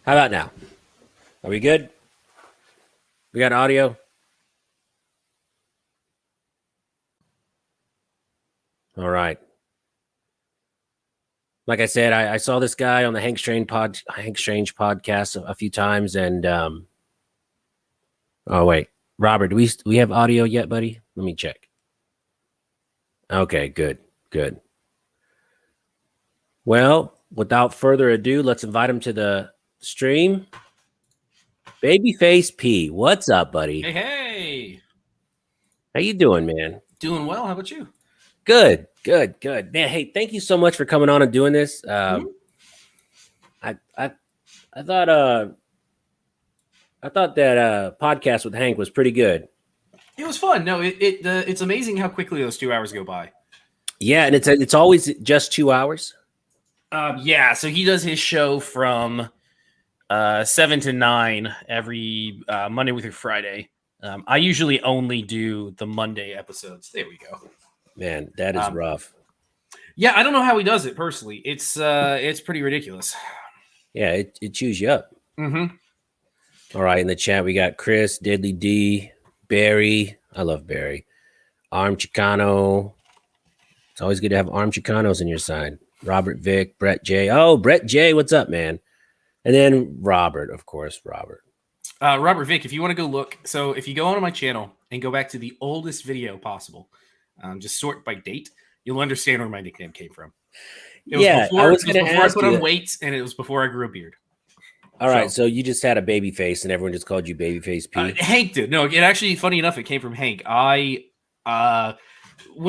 How about now? Are we good? We got audio? All right. Like I said, I saw this guy on the Hank Strange podcast a few times, and oh wait, Robert, do we have audio yet, buddy? Let me check. Okay, good, good. Well, without further ado, let's invite him to the stream. Babyface P, what's up, buddy? Hey, How you doing, man? doing well. How about you? Good, good, good. Man, hey, thank you so much for coming on and doing this. I I thought I thought that podcast with Hank was pretty good. It was fun. No, it's amazing how quickly those 2 hours go by. Yeah, and it's always just 2 hours. Yeah, so he does his show from 7 to 9 every Monday through Friday. I usually only do the Monday episodes. There we go. Man, that is rough. Yeah, I don't know how he does it personally. It's pretty ridiculous. Yeah, it chews you up. Mm-hmm. All right, in the chat we got Chris, Deadly D, Barry. I love Barry. Arm Chicano. It's always good to have Arm Chicanos on your side. Robert Vick, Brett J. Oh, Brett J, what's up, man? And then Robert, of course, Robert. Robert Vick, if you want to go look, so if you go onto my channel and go back to the oldest video possible, just sort by date, you'll understand where my nickname came from. It was before, I was going to ask I put on weights, and it was before I grew a beard. All right, so you just had a baby face, and everyone just called you Babyface P. Hank did. No, it actually, funny enough, it came from Hank. When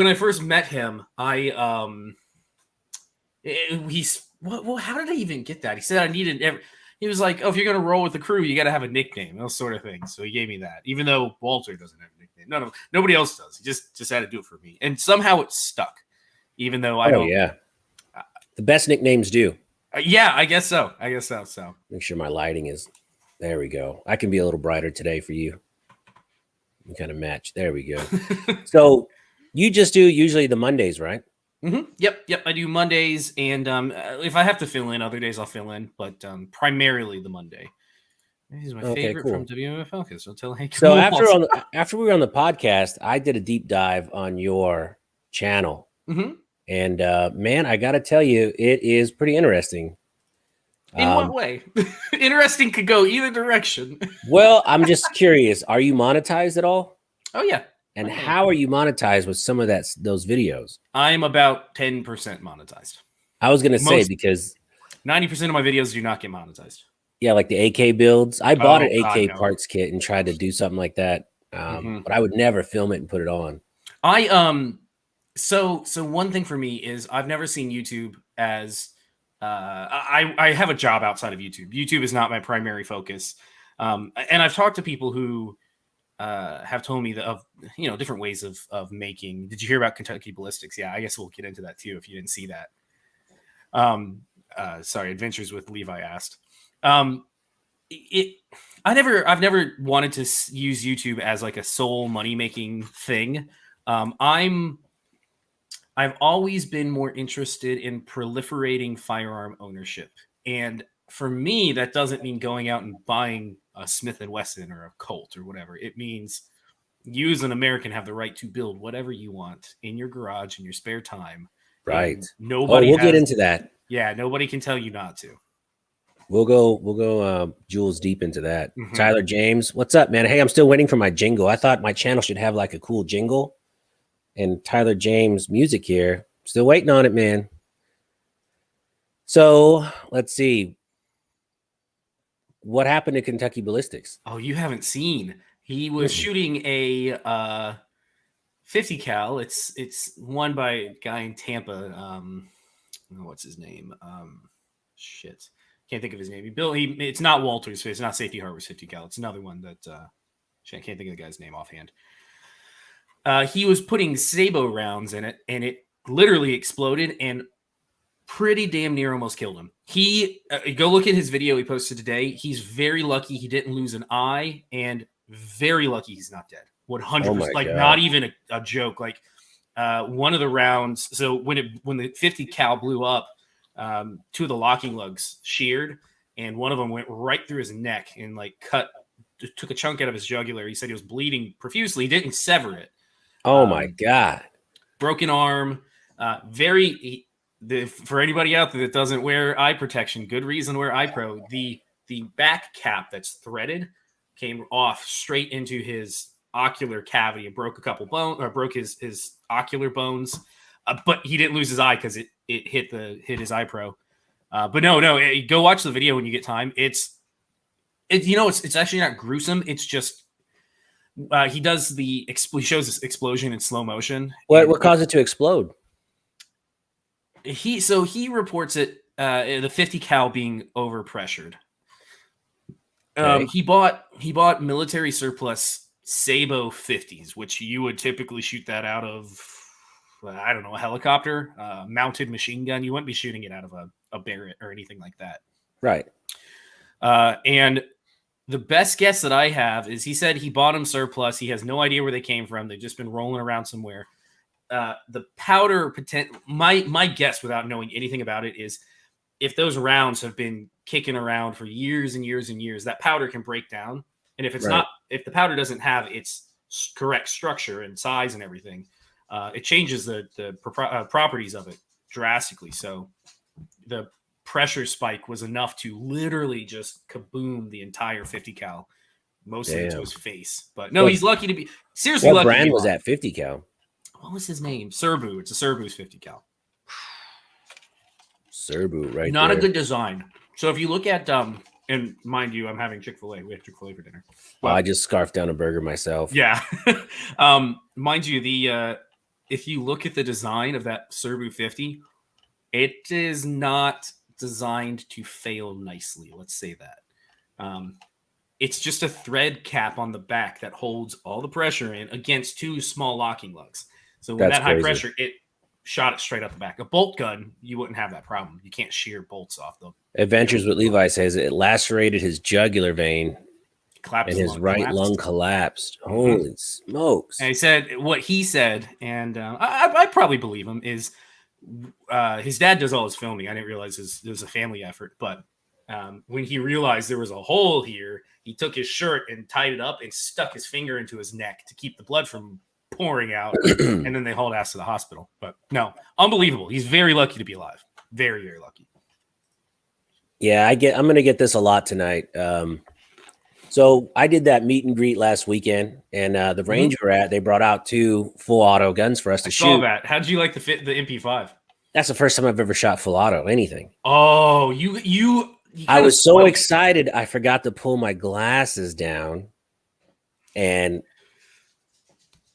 I first met him, how did I even get that? He said I needed. He was like, "Oh, if you're gonna roll with the crew, you got to have a nickname, those sort of things." So he gave me that, even though Walter doesn't have a nickname. Nobody else does. He just had to do it for me, and somehow it stuck, even though I don't. Yeah, the best nicknames do. Yeah, I guess so. So make sure my lighting is. There we go. I can be a little brighter today for you. We kind of match. There we go. So you just do usually the Mondays, right? Mm-hmm. Yep. I do Mondays, and if I have to fill in, other days I'll fill in, but primarily the Monday. He's my favorite from WMF Falcons. So tell Hank. So after we were on the podcast, I did a deep dive on your channel, and man, I got to tell you, it is pretty interesting. In what way? Interesting could go either direction. Well, I'm just curious. Are you monetized at all? Oh yeah. And how are you monetized with some of those videos? I'm about 10% monetized. I was going to say because 90% of my videos do not get monetized. Yeah, like the AK builds. I bought an AK parts kit and tried to do something like that, but I would never film it and put it on. So one thing for me is I've never seen YouTube as I have a job outside of YouTube. YouTube is not my primary focus, and I've talked to people who have told me of different ways of making. Did you hear about Kentucky Ballistics? Yeah, I guess we'll get into that too if you didn't see that. Sorry, Adventures with Levi asked. I've never wanted to use YouTube as like a sole money making thing. I've always been more interested in proliferating firearm ownership, and for me, that doesn't mean going out and buying a Smith & Wesson or a Colt or whatever. It means you as an American have the right to build whatever you want in your garage in your spare time. Right. We'll get into that. Yeah, nobody can tell you not to. We'll go jewels deep into that. Tyler James, what's up, man? Hey, I'm still waiting for my jingle. I thought my channel should have like a cool jingle. And Tyler James music here. Still waiting on it, man. So let's see. What happened to Kentucky Ballistics? Oh, you haven't seen. He was shooting a 50 cal. It's won by a guy in Tampa. What's his name? Shit. Can't think of his name. It's not Walters. It's not Safety Harbor's 50 cal. It's another one that I can't think of the guy's name offhand. He was putting Sabo rounds in it, and it literally exploded and pretty damn near almost killed him. He go look at his video he posted today. He's very lucky he didn't lose an eye, and very lucky he's not dead. 100%, like not even a joke. Like one of the rounds. So when the 50 cal blew up, two of the locking lugs sheared, and one of them went right through his neck and like took a chunk out of his jugular. He said he was bleeding profusely. He didn't sever it. Oh my God. Broken arm. For anybody out there that doesn't wear eye protection, good reason to wear eye pro. The back cap that's threaded came off straight into his ocular cavity and broke a couple bones, or broke his ocular bones. But he didn't lose his eye because it hit his eye pro. But no, go watch the video when you get time. It's actually not gruesome. It's just he shows this explosion in slow motion. What caused it to explode? He reports it the 50 cal being overpressured. Okay. He bought military surplus Sabo 50s, which you would typically shoot that out of, I don't know, a helicopter, mounted machine gun. You wouldn't be shooting it out of a Barrett or anything like that. Right. And the best guess that I have is he said he bought them surplus. He has no idea where they came from. They've just been rolling around somewhere. The powder my guess without knowing anything about it is if those rounds have been kicking around for years and years and years, that powder can break down. And if if the powder doesn't have its correct structure and size and everything, it changes the properties of it drastically. So the pressure spike was enough to literally just kaboom the entire 50 cal, mostly into his face. But no, he's lucky to be seriously lucky. What brand was that 50 cal? What was his name? Serbu. It's a Serbu's 50 cal. Serbu, right? Not a good design. So if you look at and mind you, I'm having Chick-fil-A. We have Chick-fil-A for dinner. Well, I just scarfed down a burger myself. Yeah. Mind you, if you look at the design of that Serbu 50, it is not designed to fail nicely. Let's say that. It's just a thread cap on the back that holds all the pressure in against two small locking lugs. So when that high pressure, it shot it straight up the back. A bolt gun, you wouldn't have that problem. You can't shear bolts off them. Adventures with Levi says it lacerated his jugular vein and his right lung collapsed. Holy smokes. And what he said, and I probably believe him, is his dad does all his filming. I didn't realize it was a family effort, but when he realized there was a hole here, he took his shirt and tied it up and stuck his finger into his neck to keep the blood from pouring out. And then they hauled ass to the hospital. But no, unbelievable. He's very lucky to be alive. Very, very lucky. Yeah, I'm going to get this a lot tonight. So I did that meet and greet last weekend, and the range we're at, they brought out 2 full auto guns for us to shoot. I saw that. How'd you like the MP5? That's the first time I've ever shot full auto anything. Oh, you I was so excited I forgot to pull my glasses down, and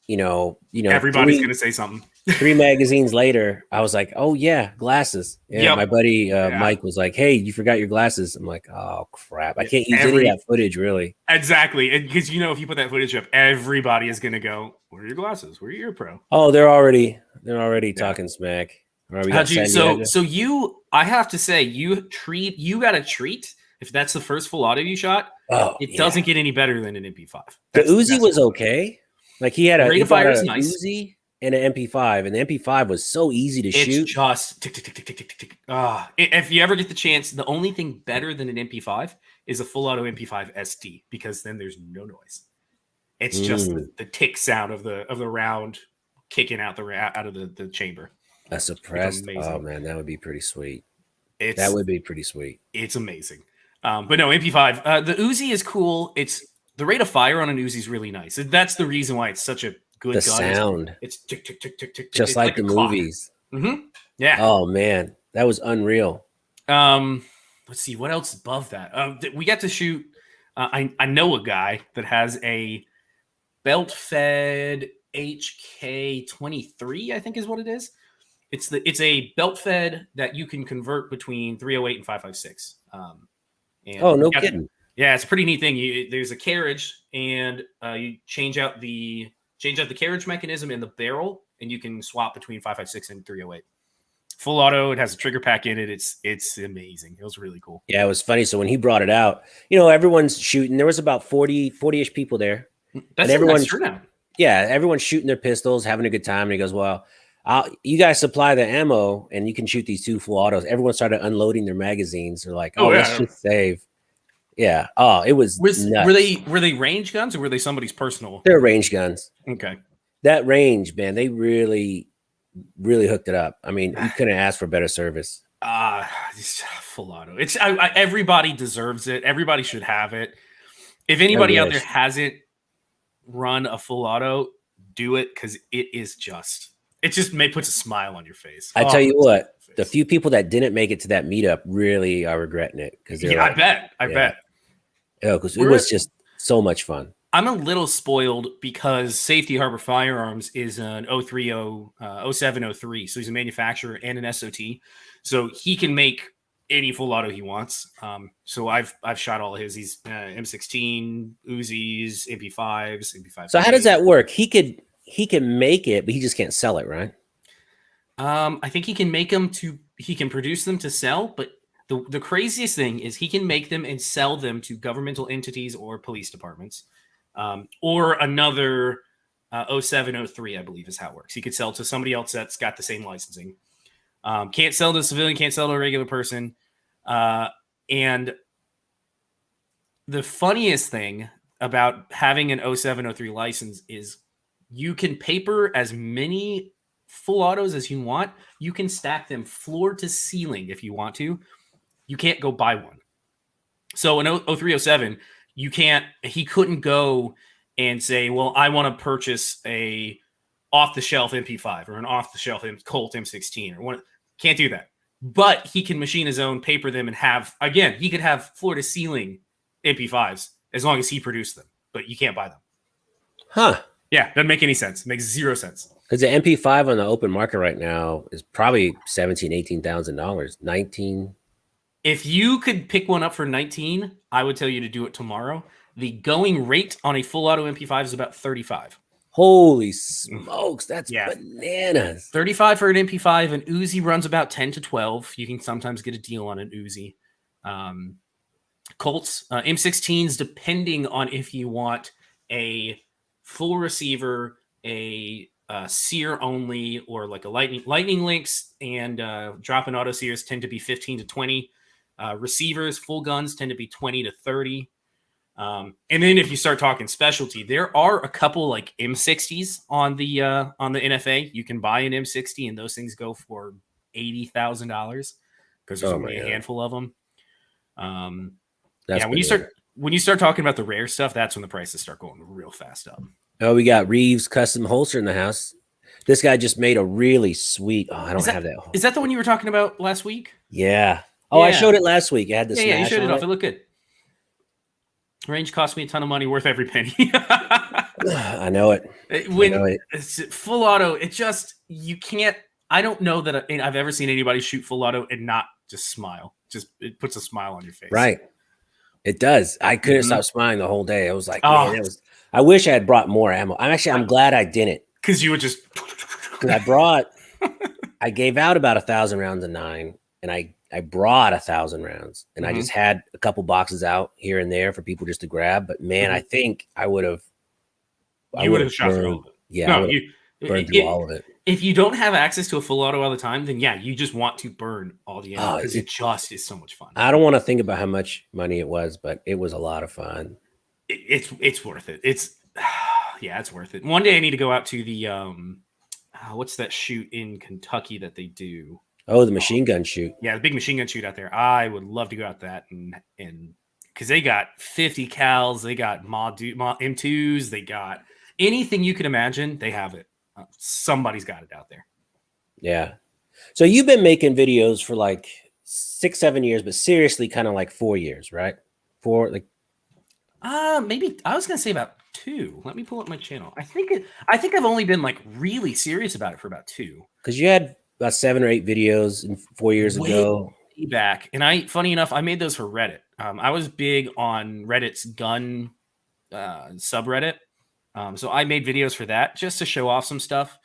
everybody's gonna say something. 3 magazines later, I was like, "Oh yeah, glasses." And my buddy Mike was like, "Hey, you forgot your glasses." I'm like, "Oh crap, I can't use any of that footage, really." Exactly, because if you put that footage up, everybody is gonna go, "Where are your glasses? Where are your pro?" Oh, they're already talking smack. I have to say, you got a treat. If that's the first full auto you shot, it doesn't get any better than an MP5. The Uzi was okay. Like he had rate of fire is nice. Uzi and an MP5, and the MP5 was so easy to shoot. It's just tick, tick, tick, tick, tick, tick, tick. If you ever get the chance, the only thing better than an MP5 is a full auto MP5 ST, because then there's no noise. It's just the tick sound of the round kicking out out of the chamber. A suppressed. Oh man, that would be pretty sweet. It's amazing. But no, MP5. The Uzi is cool. The rate of fire on an Uzi is really nice. That's the reason why it's such a good gun. Sound. It's tick, tick, tick, tick, tick. Just like the movies. Yeah. Oh man, that was unreal. Let's see what else above that. We got to shoot. I know a guy that has a belt-fed HK23, I think is what it is. It's a belt-fed that you can convert between 308 and 556. No kidding. Yeah, it's a pretty neat thing. There's a carriage, and you change out the carriage mechanism in the barrel, and you can swap between 556 and 308. Full auto. It has a trigger pack in it. It's amazing. It was really cool. Yeah, it was funny. So when he brought it out, everyone's shooting. There was about 40-ish people there. That's a nice turnout. Yeah, everyone's shooting their pistols, having a good time. And he goes, "Well, You guys supply the ammo, and you can shoot these 2 full autos. Everyone started unloading their magazines. They're like, "Oh, Oh let's yeah. just save." Yeah. Oh, it was Were nuts. they range guns or were they somebody's personal? They're range guns. Okay. That range, man, they really, really hooked it up. I mean, you couldn't ask for better service. Full auto. It's everybody deserves it. Everybody should have it. If I anybody out there wish. hasn't run a full auto, do it because it just puts a smile on your face. I tell Oh, you puts a smile on what, your the face. few people that didn't make it to that meetup really are regretting it because they're Yeah, I like, bet. I yeah, bet. because it was just so much fun. I'm a little spoiled because Safety Harbor Firearms is an 030, 0703. So he's a manufacturer and an SOT. So he can make any full auto he wants. So I've shot all of his. He's M16, Uzis, MP5s, MP5. So how does that work? He can make it, but he just can't sell it, right? I think he can make them he can produce them to sell, but the craziest thing is he can make them and sell them to governmental entities or police departments, or another 0703, I believe is how it works. He could sell to somebody else that's got the same licensing. Can't sell to a civilian, can't sell to a regular person. And the funniest thing about having an 0703 license is you can paper as many full autos as you want. You can stack them floor to ceiling if you want to. You can't go buy one. So in 0307, he couldn't go and say, well, I want to purchase a off-the-shelf MP5 or an off-the-shelf Colt M16 or one. Can't do that. But he can machine his own, paper them, and he could have floor to ceiling MP5s as long as he produced them, but you can't buy them. Huh. Yeah, doesn't make any sense. It makes zero sense. Because the MP5 on the open market right now is probably $17,000, $18,000, 19. If you could pick one up for 19, I would tell you to do it tomorrow. The going rate on a full auto MP5 is about 35. Holy smokes, that's bananas. 35 for an MP5. An Uzi runs about 10 to 12. You can sometimes get a deal on an Uzi. Colts, M16s, depending on if you want a full receiver, a sear only, or like a lightning links, and drop and auto sears tend to be 15 to 20. Receivers, full guns tend to be 20 to 30. And then if you start talking specialty, there are a couple like M60s on the NFA. You can buy an M60 and those things go for $80,000 because there's only a handful of them. When you start talking about the rare stuff, that's when the prices start going real fast up. Oh, we got Reeves custom holster in the house. This guy just made a really sweet. Oh, I don't have that. Is that the one you were talking about last week? Yeah. Oh, I showed it last week. It had the smash. Yeah, you showed it off. It looked good. Range cost me a ton of money, worth every penny. I know it. It's full auto, it just, you can't. I don't know that I've ever seen anybody shoot full auto and not just smile. Just it puts a smile on your face. Right. It does. I couldn't stop smiling the whole day. I was like, man, I wish I had brought more ammo. I'm glad I didn't. Because you would just. I gave out about 1,000 rounds of 9, and I brought 1,000 rounds, and I just had a couple boxes out here and there for people just to grab. But man, I think I would have. You would have shot through all of it. Yeah, no, burned through all of it. If you don't have access to a full auto all the time, then you just want to burn all the ammo because it just is so much fun. I don't want to think about how much money it was, but it was a lot of fun. It's worth it. It's worth it. One day I need to go out to the what's that shoot in Kentucky that they do? Oh, the machine gun shoot. Yeah, the big machine gun shoot out there. I would love to go out that and because they got 50 cals, they got M2s, they got anything you could imagine. They have it. Somebody's got it out there. Yeah. So you've been making videos for like 6-7 years, but seriously, kind of like 4 years, right? Maybe I was gonna say about 2. Let me pull up my channel. I think I've only been like really serious about it for about 2. Because you had about 7 or 8 videos 4 years ago. Back, and funny enough, I made those for Reddit. I was big on Reddit's gun subreddit. So I made videos for that just to show off some stuff.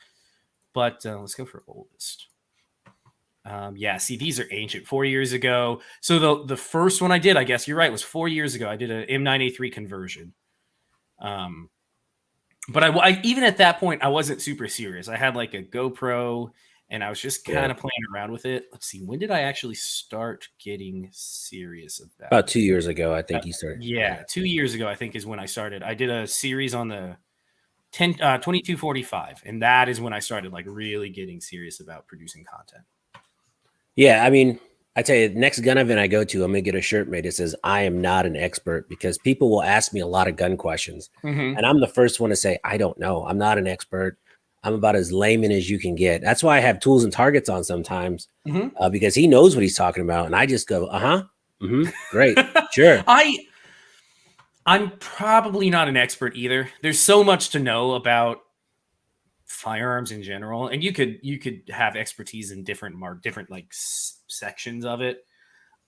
But let's go for oldest. See, these are ancient. 4 years ago. So the first one I did, I guess you're right, was 4 years ago. I did an M9A3 conversion. But I even at that point, I wasn't super serious. I had like a GoPro, and I was just kind of playing around with it. Let's see, when did I actually start getting serious About about 2 years ago, I it? think you started. Yeah, 2 years ago, I think is when I started. I did a series on the 2245, and that is when I started like really getting serious about producing content. Yeah, I mean, I tell you, next gun event I go to, I'm gonna get a shirt made that says "I am not an expert," because people will ask me a lot of gun questions, and I'm the first one to say I don't know. I'm not an expert. I'm about as layman as you can get. That's why I have tools and targets on sometimes, because he knows what he's talking about, and I just go, great, sure. I'm probably not an expert either. There's so much to know about firearms in general, and you could have expertise in different like sections of it.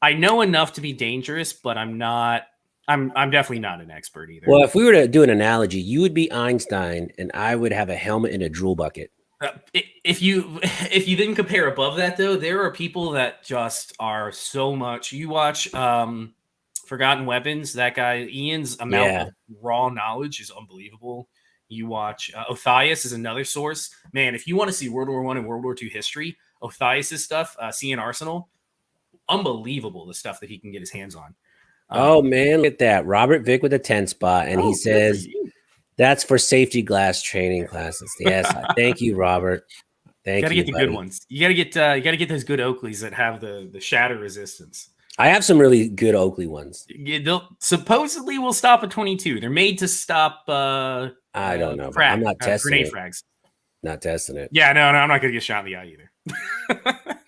I know enough to be dangerous, but I'm not. I'm definitely not an expert either. Well, if we were to do an analogy, you would be Einstein, and I would have a helmet and a drool bucket. If you didn't compare above that though, there are people that just are so much. You watch Forgotten Weapons. That guy Ian's amount of raw knowledge is unbelievable. You watch Othias is another source. Man, if you want to see World War I and World War II history, Othias's stuff, CN Arsenal, unbelievable the stuff that he can get his hands on. Oh man, look at that. Robert Vick with a 10 spot, and he says that's for safety glass training classes. Yes, thank you, Robert. Thank you. Got to get the good ones. You got to get those good Oakleys that have the shatter resistance. I have some really good Oakley ones. They'll supposedly will stop at 22. They're made to stop. I don't know. I'm not testing grenade it. Frags. Not testing it. Yeah, no, I'm not gonna get shot in the eye either.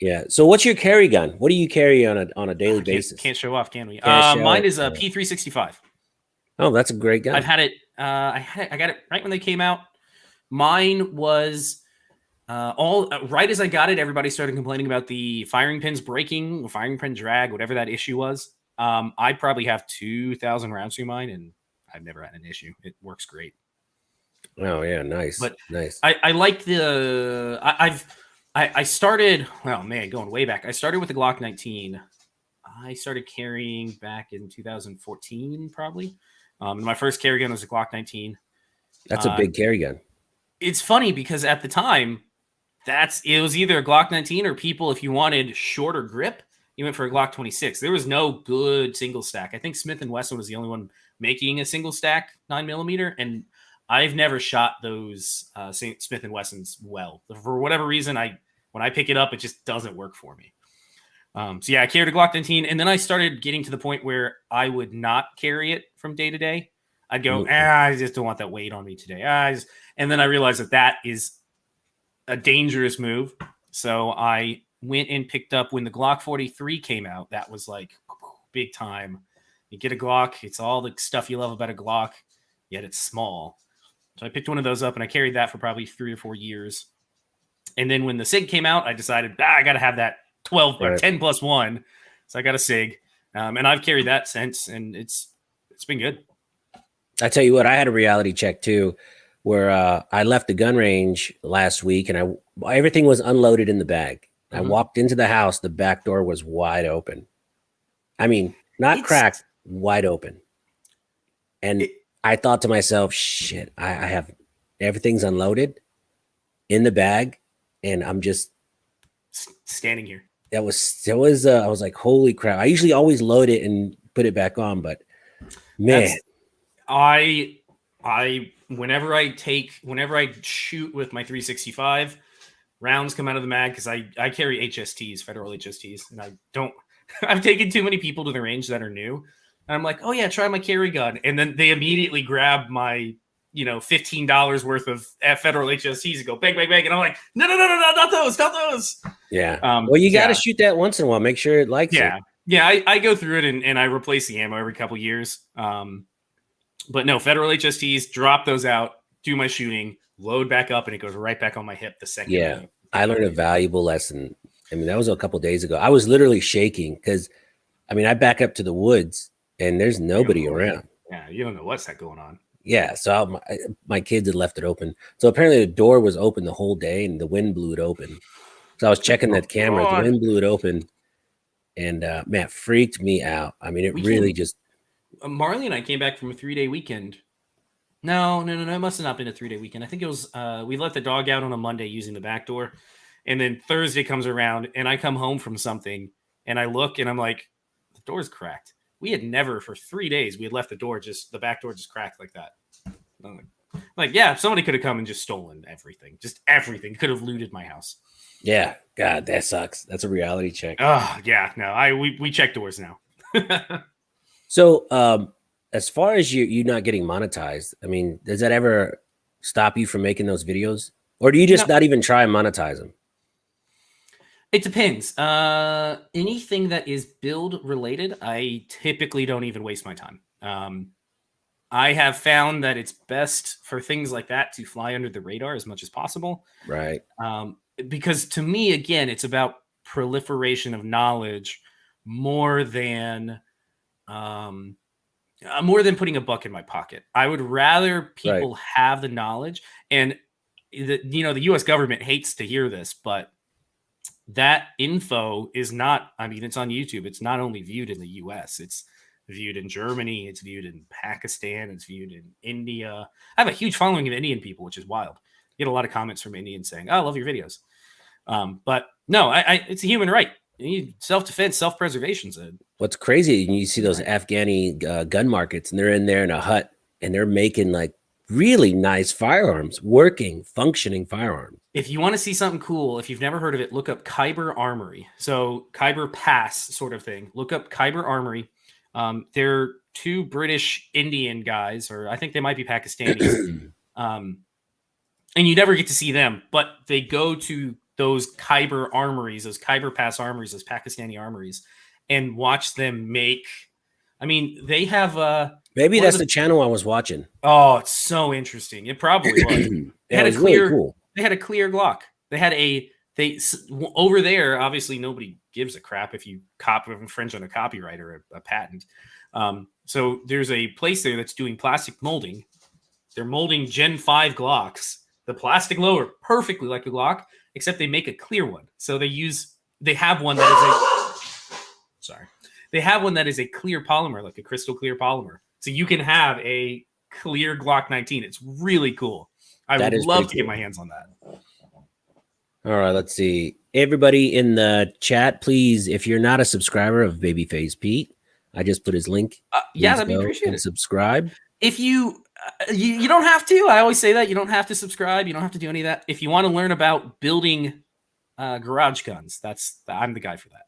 Yeah. So, what's your carry gun? What do you carry on a daily basis? Can't show off, can we? Mine is a P365. Oh, that's a great gun. I've had it. I got it right when they came out. Mine was right as I got it. Everybody started complaining about the firing pins breaking, firing pin drag, whatever that issue was. I probably have 2,000 rounds through mine, and I've never had an issue. It works great. Oh yeah, nice. But nice. I like the. I started. Well, man, going way back. I started with the Glock 19. I started carrying back in 2014, probably. My first carry gun was a Glock 19. That's a big carry gun. It's funny because at the time, it was either a Glock 19 or people, if you wanted shorter grip, you went for a Glock 26. There was no good single stack. I think Smith & Wesson was the only one making a single stack 9mm, and I've never shot those Smith & Wessons well. For whatever reason, when I pick it up, it just doesn't work for me. So yeah, I carried a Glock 19, and then I started getting to the point where I would not carry it from day to day. I'd go, I just don't want that weight on me today. And then I realized that is a dangerous move. So I went and picked up when the Glock 43 came out. That was like big time. You get a Glock. It's all the stuff you love about a Glock, yet it's small. So I picked one of those up, and I carried that for probably 3 or 4 years. And then when the SIG came out, I decided, I got to have that 12 or 10 plus 1. So I got a SIG. And I've carried that since, and it's been good. I tell you what, I had a reality check too, where I left the gun range last week, and everything was unloaded in the bag. I walked into the house, the back door was wide open. I mean, not cracked, wide open. And I thought to myself, shit, I have everything's unloaded in the bag, and I'm just standing here. I was like, holy crap. I usually always load it and put it back on, but man. Whenever I shoot with my 365, rounds come out of the mag because I carry HSTs, federal HSTs, and I've taken too many people to the range that are new. And I'm like, oh yeah, try my carry gun. And then they immediately grab my, $15 worth of federal HSTs and go bang, bang, bang. And I'm like, no, not those. Yeah. Well, you got to shoot that once in a while. Make sure it likes it. Yeah. I go through it and I replace the ammo every couple years. But no, federal HSTs, drop those out, do my shooting, load back up, and it goes right back on my hip the second. Yeah. I learned a valuable lesson. I mean, that was a couple days ago. I was literally shaking because, I back up to the woods and there's nobody around. Yeah, you don't know what's going on. Yeah, so my kids had left it open. So apparently the door was open the whole day and the wind blew it open. So I was checking that camera. The wind blew it open, and man, it freaked me out. I mean, it really just. Marley and I came back from a 3-day weekend. No. It must have not been a 3-day weekend. I think it was. We let the dog out on a Monday using the back door, and then Thursday comes around, and I come home from something, and I look, and I'm like, the door's cracked. We had never for 3 days we had left the back door just cracked like that. I'm like, yeah, somebody could have come and just stolen everything, just everything. Could have looted my house. Yeah, God, that sucks. That's a reality check. Oh yeah, no, we check doors now. So, as far as you not getting monetized, I mean, does that ever stop you from making those videos, or do you just not even try and monetize them? It depends. Anything that is build related, I typically don't even waste my time. I have found that it's best for things like that to fly under the radar as much as possible. Right. Because to me, again, it's about proliferation of knowledge more than putting a buck in my pocket. I would rather people have the knowledge, and the U.S. government hates to hear this, but that info is not. I mean, it's on YouTube. It's not only viewed in the U.S. It's viewed in Germany. It's viewed in Pakistan. It's viewed in India. I have a huge following of Indian people, which is wild. You get a lot of comments from Indians saying, "Oh, I love your videos." But no, it's a human right. You need self-defense, self-preservation. What's crazy, you see those Afghani gun markets, and they're in there in a hut, and they're making like really nice firearms, working, functioning firearms. If you want to see something cool, if you've never heard of it, look up Khyber Armory. So Khyber Pass sort of thing. Look up Khyber Armory. They're two British Indian guys, or I think they might be Pakistanis. And you never get to see them, but they go to those Khyber armories, those Khyber Pass armories, those Pakistani armories, and watch them make. I mean, they have maybe that's the channel I was watching. Oh, it's so interesting. It probably was. They had a clear. Really cool. They had a clear Glock. They had over there. Obviously, nobody gives a crap if you infringe on a copyright or a patent. So there's a place there that's doing plastic molding. They're molding Gen 5 Glocks. The plastic lower perfectly like a Glock, except they make a clear one. So they have one that is a clear polymer, like a crystal clear polymer. So you can have a clear Glock 19. It's really cool. I would love to get my hands on that. All right, let's see. Everybody in the chat, please, if you're not a subscriber of Babyface Pete, I just put his link. That'd be appreciated. Subscribe. If you don't have to. I always say that. You don't have to subscribe. You don't have to do any of that. If you want to learn about building garage guns, I'm the guy for that.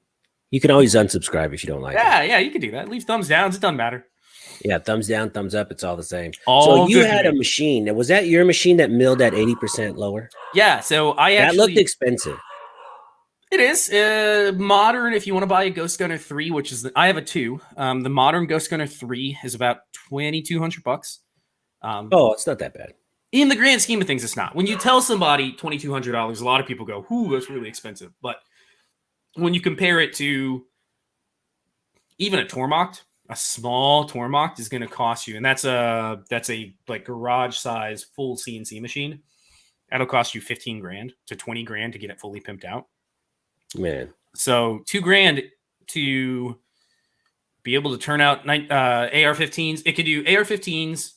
You can always unsubscribe if you don't like it. Yeah, you can do that. Leave thumbs downs. It doesn't matter. Yeah, thumbs down, thumbs up. It's all the same. So you had a machine. Was that your machine that milled at 80% lower? Yeah. So that looked expensive. It is modern. If you want to buy a Ghost Gunner 3, which is I have a 2. The modern Ghost Gunner 3 is about $2,200. It's not that bad. In the grand scheme of things, it's not. When you tell somebody $2,200, a lot of people go, "Ooh, that's really expensive." But when you compare it to even a Tormach, a small Tormach is going to cost you, and that's a like garage size full CNC machine. That'll cost you $15,000 to $20,000 to get it fully pimped out. Man, so $2,000 to be able to turn out AR-15s. It can do AR-15s.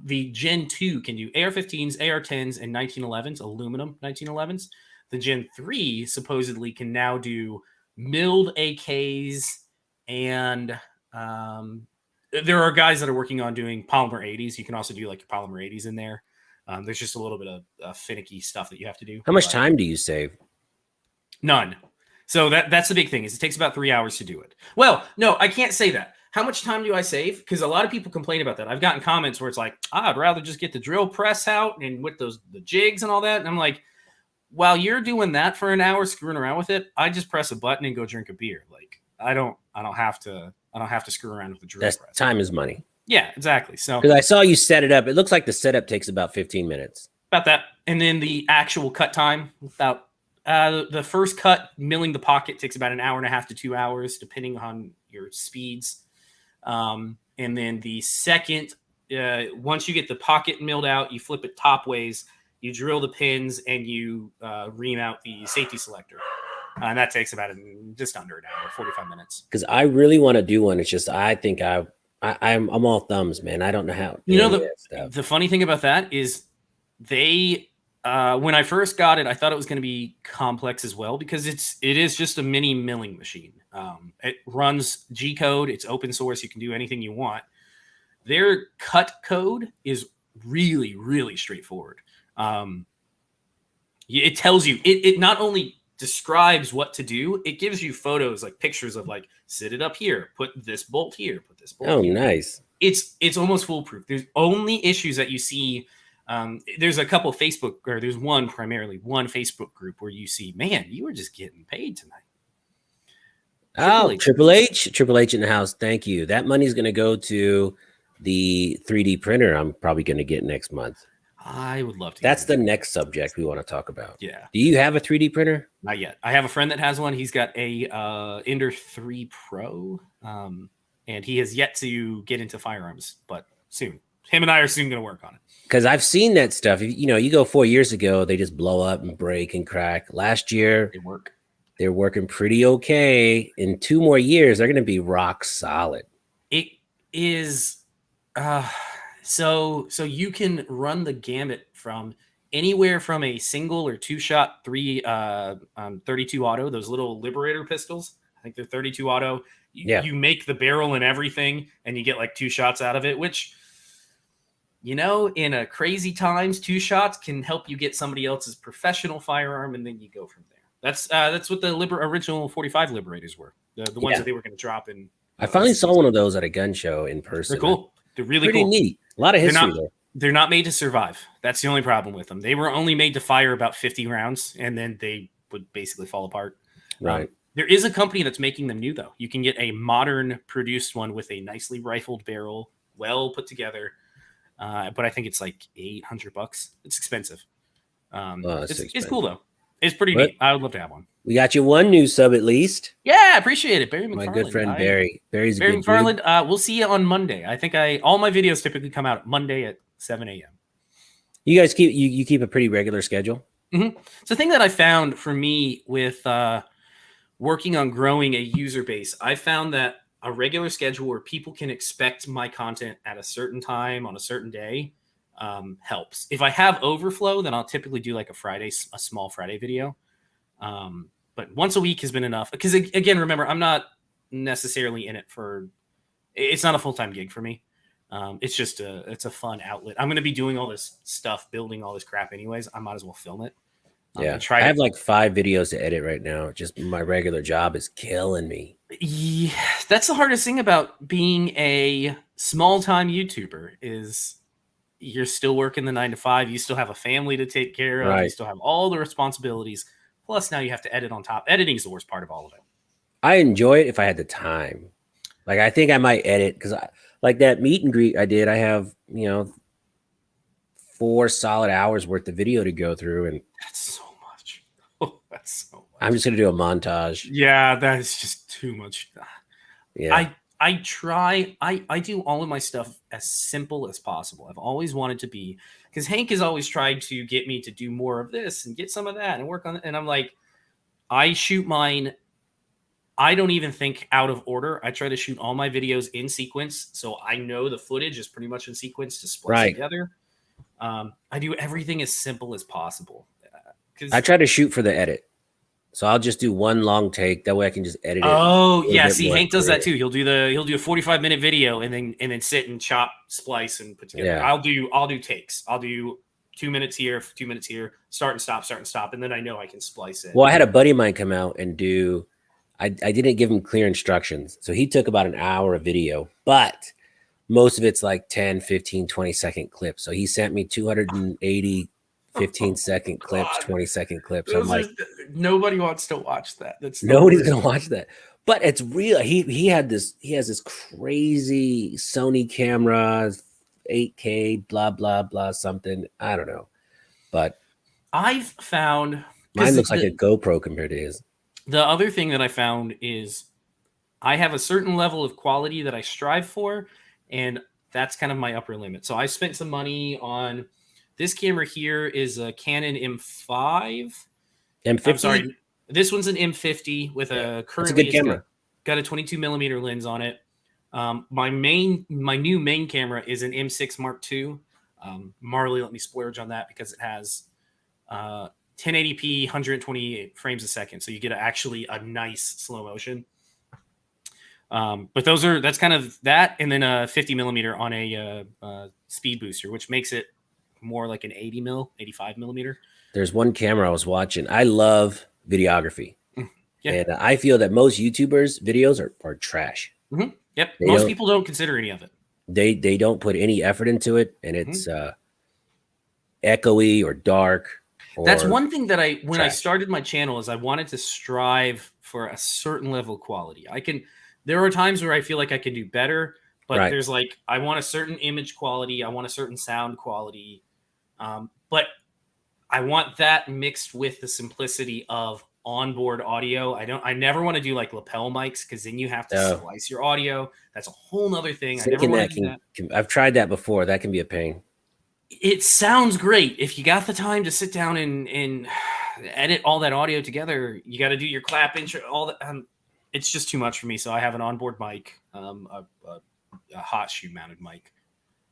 The Gen 2 can do AR-15s, AR-10s, and 1911s, aluminum 1911s. The Gen 3 supposedly can now do milled AKs, and there are guys that are working on doing polymer 80s. You can also do like your polymer 80s in there. There's just a little bit of finicky stuff that you have to do. How much time do you save? None. So that's the big thing, is it takes about 3 hours to do it. Well, no, I can't say that. How much time do I save? Because a lot of people complain about that. I've gotten comments where it's like, I'd rather just get the drill press out and with the jigs and all that. And I'm like, while you're doing that for an hour, screwing around with it, I just press a button and go drink a beer. Like I don't have to screw around with the drill press. Time is money. Yeah, exactly. So because I saw you set it up, it looks like the setup takes about 15 minutes. About that, and then the actual cut time about. The first cut, milling the pocket, takes about an hour and a half to 2 hours, depending on your speeds. And then the second, once you get the pocket milled out, you flip it top ways, you drill the pins, and you ream out the safety selector. And that takes about just under an hour, 45 minutes. Because I really want to do one. It's just I think I'm I'm all thumbs, man. I don't know how You know, any of that stuff. the funny thing about that is they when I first got it, I thought it was going to be complex as well because it is just a mini milling machine. It runs G code. It's open source. You can do anything you want. Their cut code is really, really straightforward. Um, it tells you it not only describes what to do, it gives you photos like pictures of like sit it up here, put this bolt here, put this bolt Oh, here. nice. It's almost foolproof. There's only issues that you see. There's a couple of Facebook, or there's one primarily one Facebook group where you see, man, you were just getting paid tonight. Oh, Triple H in the house. Thank you. That money's going to go to the 3D printer I'm probably going to get next month. I would love to. That's the next subject we want to talk about. Yeah. Do you have a 3D printer? Not yet. I have a friend that has one. He's got a Ender 3 Pro, and he has yet to get into firearms, but soon. Him and I are soon going to work on it. Because I've seen that stuff. You know, you go 4 years ago, they just blow up and break and crack. Last year, They work. they're working pretty okay. In 2 more years, they're going to be rock solid. It is so you can run the gamut from anywhere from a single or two shot 32 auto, those little Liberator pistols. I think they're 32 auto. You make the barrel and everything, and you get like 2 shots out of it, which, you know, in a crazy times, 2 shots can help you get somebody else's professional firearm, and then you go from there. That's what the original 45 Liberators were. The ones that they were going to drop in. I finally saw one of those at a gun show in person. They're cool. They're really pretty cool. Neat. A lot of history there. They're not made to survive. That's the only problem with them. They were only made to fire about 50 rounds, and then they would basically fall apart. Right. There is a company that's making them new, though. You can get a modern produced one with a nicely rifled barrel, well put together. But I think it's like $800. It's expensive. It's cool, though. It's pretty neat. I would love to have one. We got you one new sub at least. Yeah, I appreciate it. Barry McFarland. My good friend Barry. Barry McFarland. We'll see you on Monday. I think all my videos typically come out Monday at 7 a.m. You guys keep a pretty regular schedule? Mm-hmm. It's the thing that I found for me with working on growing a user base. I found that a regular schedule where people can expect my content at a certain time on a certain day helps. If I have overflow, then I'll typically do like a small Friday video. But once a week has been enough. Because again, remember, I'm not necessarily in it it's not a full-time gig for me. It's just it's a fun outlet. I'm going to be doing all this stuff, building all this crap anyways. I might as well film it. Yeah. I have like 5 videos to edit right now. Just my regular job is killing me. Yeah, that's the hardest thing about being a small-time YouTuber is you're still working the 9 to 5. You still have a family to take care of. Right. You still have all the responsibilities. Plus, now you have to edit on top. Editing is the worst part of all of it. I enjoy it if I had the time. Like, I think I might edit because like that meet and greet I did, I have, 4 solid hours worth of video to go through. And that's so much. Oh, that's so much. I'm just going to do a montage. Yeah, that is just too much. Yeah. I try. I do all of my stuff as simple as possible. I've always wanted to be, because Hank has always tried to get me to do more of this and get some of that and work on it. And I'm like, I shoot mine. I don't even think out of order. I try to shoot all my videos in sequence, so I know the footage is pretty much in sequence to splice together. I do everything as simple as possible. I try to shoot for the edit. So I'll just do one long take. That way I can just edit it. Oh yeah, see, Hank does that too. He'll do a 45-minute video and then sit and chop, splice, and put together. Yeah. I'll do takes. I'll do 2 minutes here, 2 minutes here, start and stop, and then I know I can splice it. Well, I had a buddy of mine come out and do. I didn't give him clear instructions, so he took about an hour of video, but most of it's like 10, 15, 20-second clips. So he sent me 280 15-second clips, 20-second clips. I'm like, nobody wants to watch that. Nobody's gonna watch that. But it's real. He has this crazy Sony camera, 8K, blah blah blah something. I don't know, but I've found mine looks like a GoPro compared to his. The other thing that I found is I have a certain level of quality that I strive for, and that's kind of my upper limit. So I spent some money on. This camera here is a Canon M5. M50? I'm sorry. This one's an M50 with a currently a good camera. Got a 22 millimeter lens on it. My new main camera is an M6 Mark II. Marley let me splurge on that because it has 1080p 128 frames a second, so you get actually a nice slow motion. But that's kind of that, and then a 50 millimeter on a speed booster, which makes it more like an 85 millimeter. There's one camera I was watching. I love videography. Yeah. And I feel that most YouTubers' videos are trash. Mm-hmm. Yep. They Most people don't consider any of it. They don't put any effort into it, and it's echoey or dark. Or that's one thing that when I trash. started my channel is I wanted to strive for a certain level of quality. There are times where I feel like I can do better, but Right. there's like, I want a certain image quality. I want a certain sound quality. But I want that mixed with the simplicity of onboard audio. I never want to do like lapel mics, because then you have to splice your audio. That's a whole nother thing. I never want to do that. I've tried that before. That can be a pain. It sounds great. If you got the time to sit down and edit all that audio together, you got to do your clap intro, all that. It's just too much for me. So I have an onboard mic, a hot shoe mounted mic.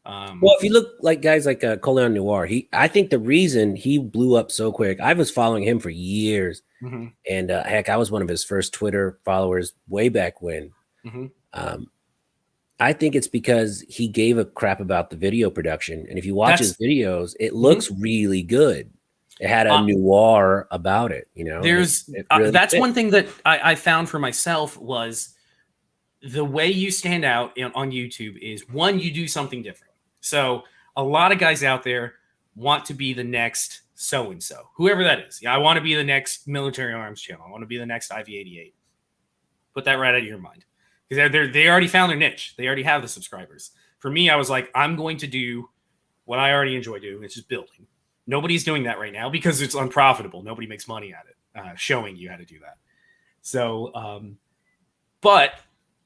Well, if you look like guys like Cola Noir, I think the reason he blew up so quick, I was following him for years. Mm-hmm. And heck, I was one of his first Twitter followers way back when. Mm-hmm. I think it's because he gave a crap about the video production. And if you watch his videos, it looks really good. It had a noir about it, you know. There's really that's one thing that I found for myself was the way you stand out on YouTube is, one, you do something different. So a lot of guys out there want to be the next so-and-so, whoever that is. Yeah, I want to be the next military arms channel. I want to be the next IV88. Put that right out of your mind, because they already found their niche. They already have the subscribers. For me, I was like, I'm going to do what I already enjoy doing, which is building. Nobody's doing that right now because it's unprofitable. Nobody makes money at it, showing you how to do that. So, but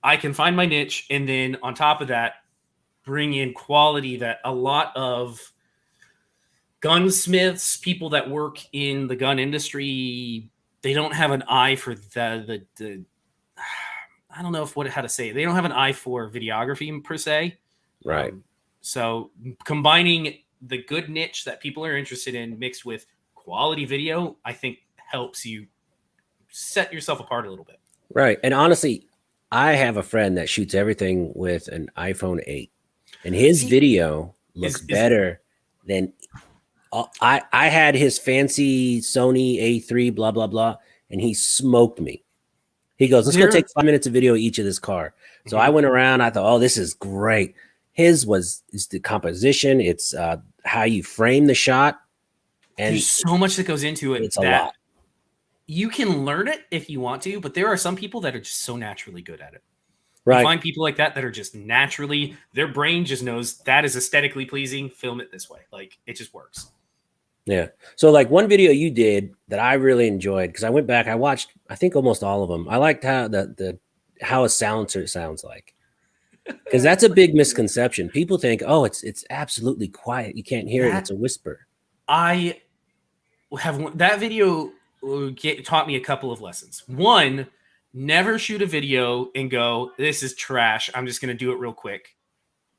I can find my niche, and then on top of that, bring in quality that a lot of gunsmiths, people that work in the gun industry, they don't have an eye for the I don't know how to say it. They don't have an eye for videography per se. Right. So combining the good niche that people are interested in mixed with quality video, I think helps you set yourself apart a little bit. Right. And honestly, I have a friend that shoots everything with an iPhone 8, and his video looks better than I had his fancy Sony A3, blah, blah, blah. And he smoked me. He goes, let's go take 5 minutes of video of each of this car. So I went around. I thought, oh, this is great. His is the composition. It's how you frame the shot. And there's so much that goes into it. It's a lot. You can learn it if you want to, but there are some people that are just so naturally good at it. Right. You find people like that are just naturally, their brain just knows that is aesthetically pleasing. Film it this way. Like, it just works. Yeah. So like one video you did that I really enjoyed, because I went back, I watched, I think almost all of them. I liked how how a silencer sounds like, because that's a big misconception. People think, oh, it's absolutely quiet. You can't hear it. It's a whisper. I have that video taught me a couple of lessons. One, never shoot a video and go, this is trash. I'm just going to do it real quick,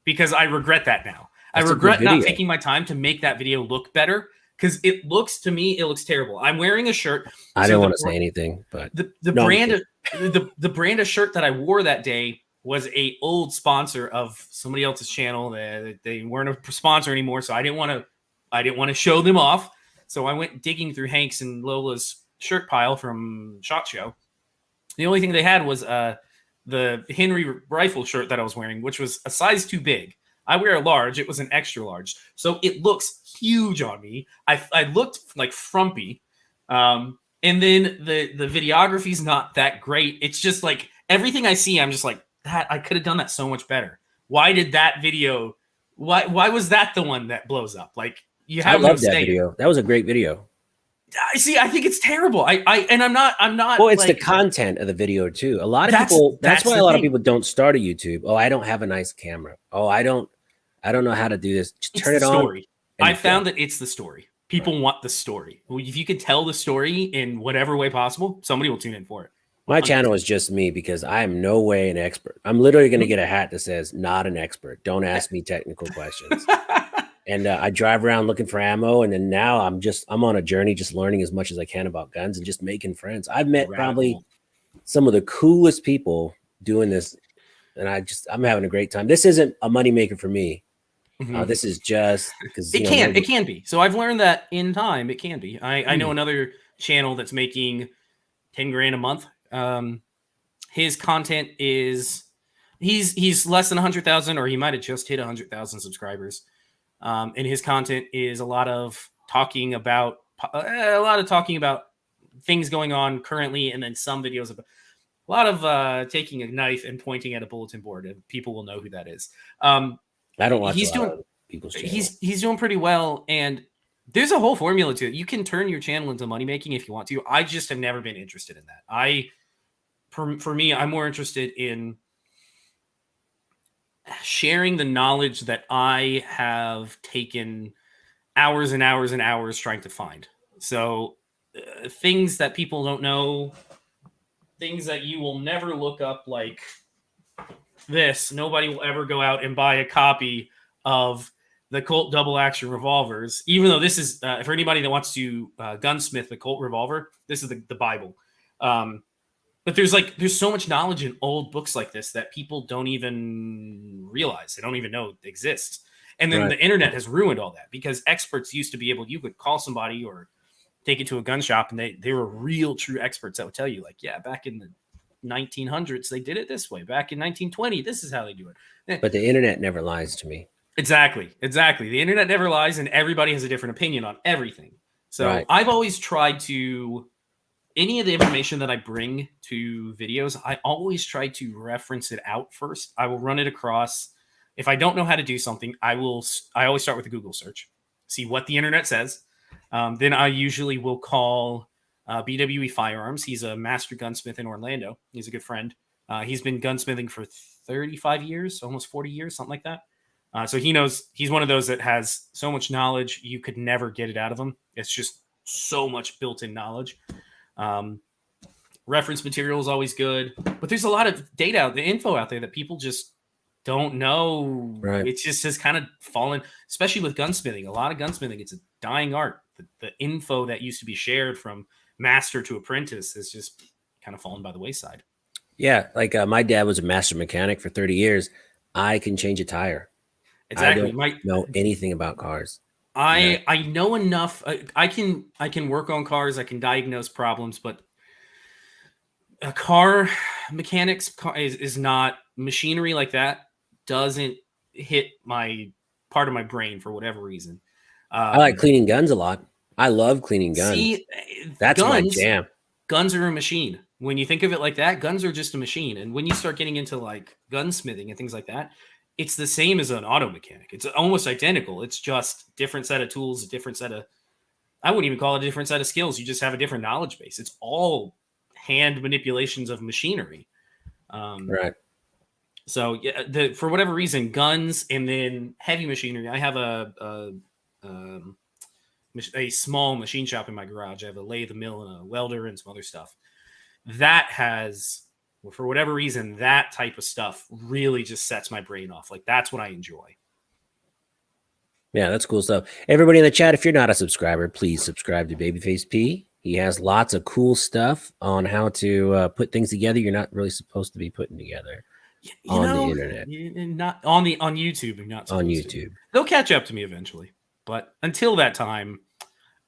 because I regret that now. I regret not taking my time to make that video look better, because it looks terrible. I'm wearing a shirt. I don't want to say anything, but the brand of shirt that I wore that day was a old sponsor of somebody else's channel. They weren't a sponsor anymore, so I didn't want to show them off. So I went digging through Hank's and Lola's shirt pile from SHOT Show. The only thing they had was the Henry rifle shirt that I was wearing, which was a size too big. I wear a large. It was an extra large. So it looks huge on me. I looked like frumpy. And then the videography's not that great. It's just like everything I see, I'm just like, that I could have done that so much better. Why did that video? Why was that the one that blows up? Like, you have I love that video. That was a great video. I see. I think it's terrible. I'm not. Well, it's like, the content of the video too. A lot of people. That's why a lot of people don't start a YouTube. Oh, I don't have a nice camera. Oh, I don't know how to do this. Just turn it on. I found that it's the story. People want the story. If you can tell the story in whatever way possible, somebody will tune in for it. My 100%. channel is just me because I am no way an expert. I'm literally going to get a hat that says "Not an expert." Don't ask me technical questions. And I drive around looking for ammo, and then now I'm on a journey, just learning as much as I can about guns and just making friends. I've met Rabbit probably hole. some of the coolest people doing this, and I'm having a great time. This isn't a moneymaker for me. Mhm. This is just because It can be. So I've learned that in time it can be. I know another channel that's making 10 grand a month. His content is he's less than 100,000, or he might have just hit 100,000 subscribers. And his content is a lot of talking about things going on currently, and then some videos about a lot of taking a knife and pointing at a bulletin board, and people will know who that is. I don't watch a He's lot doing of people's channel. he's doing pretty well, and there's a whole formula to it. You can turn your channel into money making if you want to. I just have never been interested in that. For me, I'm more interested in sharing the knowledge that I have taken hours and hours and hours trying to find. So things that people don't know, things that you will never look up, like this. Nobody will ever go out and buy a copy of the Colt double action revolvers, even though this is for anybody that wants to gunsmith the Colt revolver. This is the Bible. But there's so much knowledge in old books like this that people don't even realize. They don't even know exists. And then Right. the internet has ruined all that, because experts used to be able, you could call somebody or take it to a gun shop, and they were real true experts that would tell you, like, yeah, back in the 1900s they did it this way. Back in 1920, this is how they do it. But the internet never lies to me. Exactly. The internet never lies, and everybody has a different opinion on everything. So Right. I've always tried to, any of the information that I bring to videos, I always try to reference it out first. I will run it across. If I don't know how to do something, I always start with a Google search, see what the internet says. Then I usually will call BWE Firearms. He's a master gunsmith in Orlando. He's a good friend. He's been gunsmithing for 35 years, almost 40 years, something like that. So he knows, he's one of those that has so much knowledge, you could never get it out of him. It's just so much built-in knowledge. Reference material is always good, but there's a lot of data, the info out there that people just don't know. Right. It just has kind of fallen, especially with gunsmithing. A lot of gunsmithing, it's a dying art. The info that used to be shared from master to apprentice has just kind of fallen by the wayside. Yeah, like my dad was a master mechanic for 30 years. I can change a tire. Exactly. I don't know anything about cars. I know enough. I can work on cars. I can diagnose problems, but a car mechanics is not, machinery like that doesn't hit my part of my brain for whatever reason. I like cleaning guns a lot. I love cleaning guns. See, That's my jam. Guns are a machine. When you think of it like that, guns are just a machine. And when you start getting into like gunsmithing and things like that, it's the same as an auto mechanic. It's almost identical. It's just different set of tools, a different set of, I wouldn't even call it a different set of skills. You just have a different knowledge base. It's all hand manipulations of machinery. Right. So yeah, for whatever reason, guns and then heavy machinery. I have a small machine shop in my garage. I have a lathe, a mill, and a welder, and some other stuff. That has, for whatever reason, that type of stuff really just sets my brain off. Like, that's what I enjoy. Yeah, that's cool stuff. Everybody in the chat, if you're not a subscriber, please subscribe to Babyface P. He has lots of cool stuff on how to put things together you're not really supposed to be putting together on the internet. Not on YouTube. You're not on YouTube. YouTube. They'll catch up to me eventually, but until that time,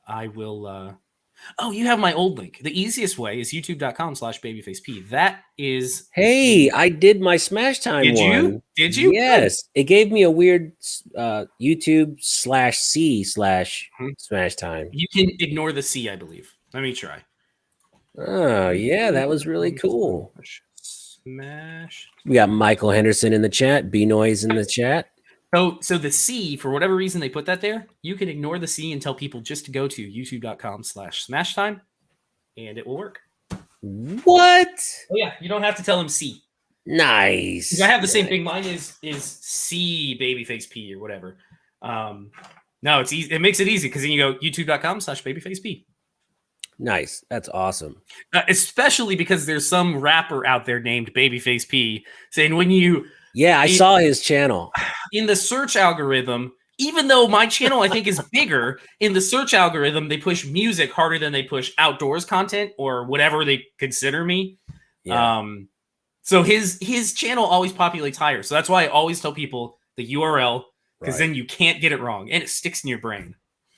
I will. Oh, you have my old link. The easiest way is youtube.com/babyfaceP. That is. Hey, I did my Smash Time Did one. you? Did you? Yes. Good. It gave me a weird YouTube/C/Smash Time. You can ignore the C, I believe. Let me try. Oh, yeah, that was really cool. Smash. We got Michael Henderson in the chat, B-Noise in the chat. So the C, for whatever reason they put that there, you can ignore the C and tell people just to go to youtube.com/smashtime, and it will work. What? Oh yeah, you don't have to tell them C. Nice. I have the same thing. Mine is C Babyface P or whatever. No, it's easy. It makes it easy because then you go youtube.com/babyfaceP. Nice. That's awesome. Especially because there's some rapper out there named Babyface P saying when you Yeah, I saw his channel. in the search algorithm, even though my channel I think is bigger, in the search algorithm they push music harder than they push outdoors content or whatever they consider me. Yeah, So his channel always populates higher. So that's why I always tell people the URL because right. then you can't get it wrong and it sticks in your brain.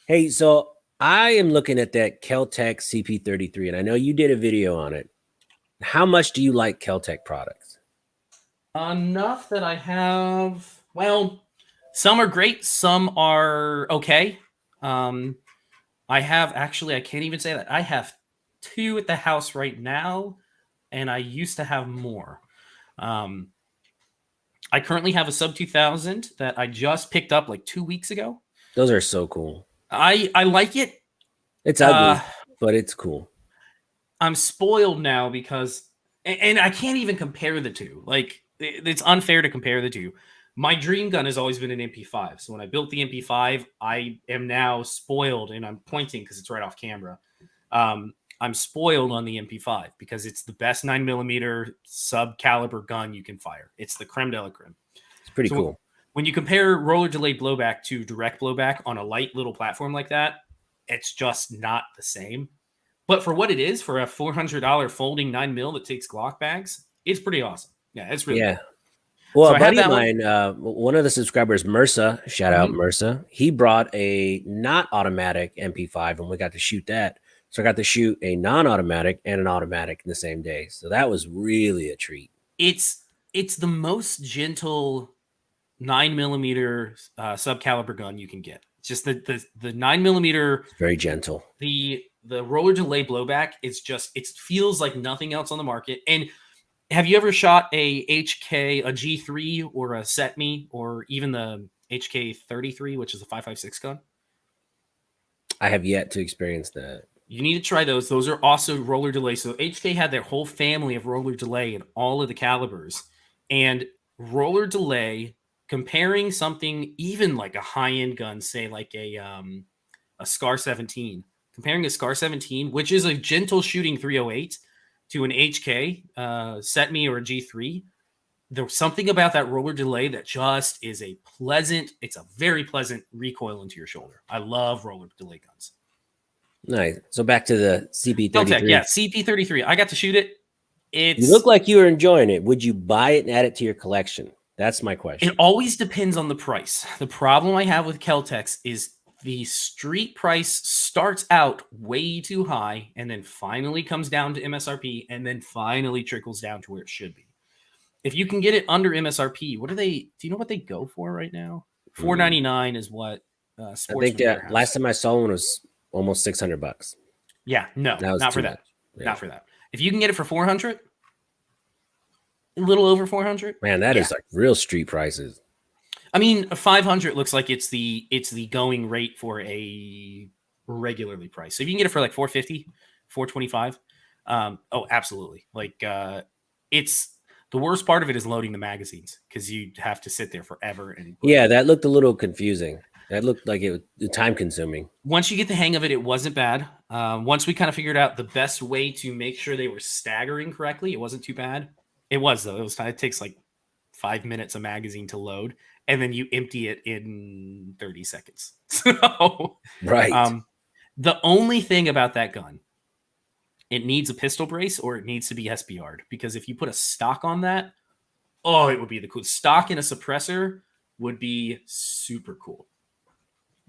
Hey, so I am looking at that Kel-Tec Cp33, and I know you did a video on it. How much do you like Kel-Tec products? Enough that I have. Well, some are great, some are okay. Um, I have actually, I can't even say that. I have two at the house right now, and I used to have more. Um, I currently have a sub 2000 that I just picked up like 2 weeks ago. Those are so cool. I like it. It's Uh, ugly, but it's cool. I'm spoiled now because, and I can't even compare the two. Like, it's unfair to compare the two. My dream gun has always been an MP5. So when I built the MP5, I am now spoiled, and I'm pointing because it's right off camera. I'm spoiled on the MP5 because it's the best 9mm sub caliber gun you can fire. It's the creme de la creme. It's pretty So cool. when you compare roller delayed blowback to direct blowback on a light little platform like that, it's just not the same. But for what it is, for a $400 folding 9mm that takes Glock bags, it's pretty awesome. Yeah, it's really Yeah. cool. Well, So a I have buddy of that one. mine, one of the subscribers, Mersa, shout out Mhm. Mersa, he brought a not automatic MP5 and we got to shoot that. So I got to shoot a non automatic and an automatic in the same day. So that was really a treat. It's the most gentle 9mm sub caliber gun you can get. It's just the 9mm It's very gentle. the roller delay blowback is just it feels like nothing else on the market. And have you ever shot a HK, a G3, or a SetMe, or even the HK33, which is a 5.56 gun? I have yet to experience that. You need to try those. Those are also roller delay. So HK had their whole family of roller delay in all of the calibers. And roller delay, comparing something even like a high-end gun, say like a Scar 17, comparing a Scar 17, which is a gentle shooting 308, to an HK, set me or a G3. There's something about that roller delay that just is a pleasant, it's a very pleasant recoil into your shoulder. I love roller delay guns. Nice. So back to the Kel-Tec, yeah, CP33. CP33. I got to shoot it. You look It's like you were enjoying it. Would you buy it and add it to your collection? That's my it question. always depends on the price. The problem I have with Kel-Tecs is the street price starts out way too high and then finally comes down to MSRP and then finally trickles down to where it should be. If you can get it under MSRP, what are they? Do you know what they go for right now? Mm. $4.99 is what I think Sportsman last Warehouse. time I saw one was almost $600. Yeah, no, That was not too for much. that. Yeah. Not for that. If you can get it for 400, a little over 400, Man, that yeah. is like real street prices. I mean, 500 looks like it's the going rate for a regularly priced. So if you can get it for like 450, 425, oh, absolutely. Like it's the worst part of it is loading the magazines because you have to sit there forever and Yeah, that looked a little confusing. That looked like it was time consuming. once you get the hang of it, it wasn't bad. Once we kind of figured out the best way to make sure they were staggering correctly, it wasn't too bad. It was though. It takes like 5 minutes a magazine to load, and then you empty it in 30 seconds. So, Right. um, the only thing about that gun, it needs a pistol brace or it needs to be SBR'd because if you put a stock on that, oh, it would be the cool stock in a suppressor would be super cool.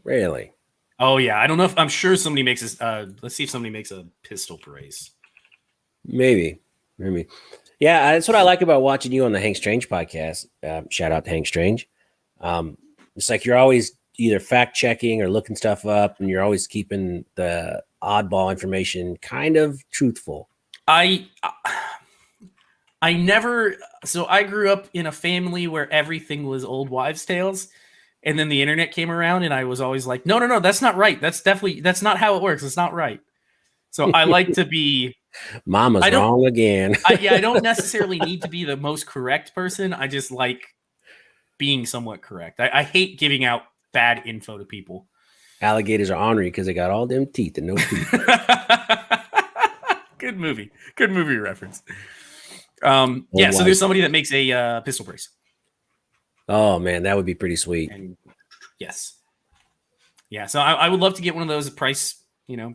Really. Oh yeah, I don't know if I'm sure somebody makes this. Let's see if somebody makes a pistol brace. Maybe. Maybe. Yeah, that's what I like about watching you on the Hank Strange podcast. Shout out to Hank Strange. It's like you're always either fact checking or looking stuff up, and you're always keeping the oddball information kind of truthful. I I never. So I grew up in a family where everything was old wives' tales, and then the internet came around, and I was always like, no, no, no, that's not right. That's not how it works. It's not right. So I like to be. Mama's I don't. wrong again. Yeah, I don't necessarily need to be the most correct person. I just like being somewhat correct. I hate giving out bad info to people. Alligators are ornery because they got all them teeth and no feet. Good movie reference. Old Yeah, so there's wise. somebody that makes a pistol brace. Oh man, that would be pretty sweet. And yes. Yeah, so I would love to get one of those at price,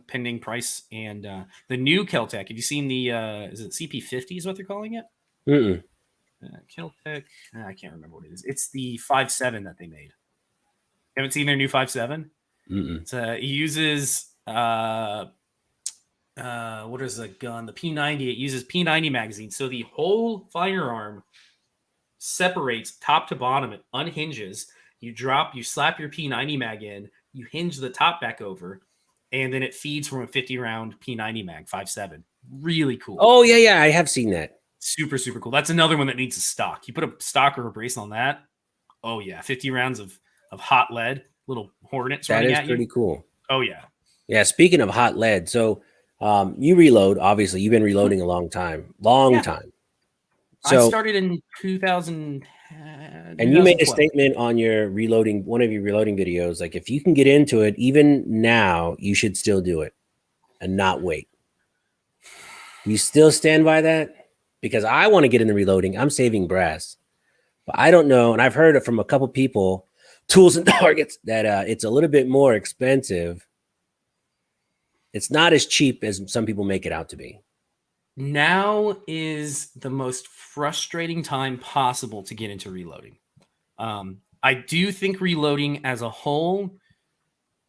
pending price. And the new Kel-Tec, have you seen the, is it CP50 is what they're calling it? Mm-mm. Kel-Tec, I can't remember what it is. It's the 5.7 that they made. Haven't seen their new 5.7? Mm-mm. It uses, what is a gun? The P90, it uses P90 magazine. So the whole firearm separates top to bottom. It unhinges. You slap your P90 mag in, you hinge the top back over, and then it feeds from a 50 round P90 mag, 5.7. Really cool. Oh yeah, I have seen that. Super, super cool. That's another one that needs a stock. You put a stock or a brace on that. Oh yeah, 50 rounds of hot lead, little hornets That running is at you. pretty cool. Oh yeah. Yeah. Speaking of hot lead, so you reload. Obviously, you've been reloading a long time. Time. I So started in 2000. and you made a statement on your reloading, one of your reloading videos, like if you can get into it, even now, you should still do it and not wait. You still stand by that? Because I want to get in the reloading. I'm saving brass, but I don't know. And I've heard it from a couple people, tools and targets, that it's a little bit more expensive. It's not as cheap as some people make it out to be. Now is the most frustrating time possible to get into reloading. I do think reloading as a whole,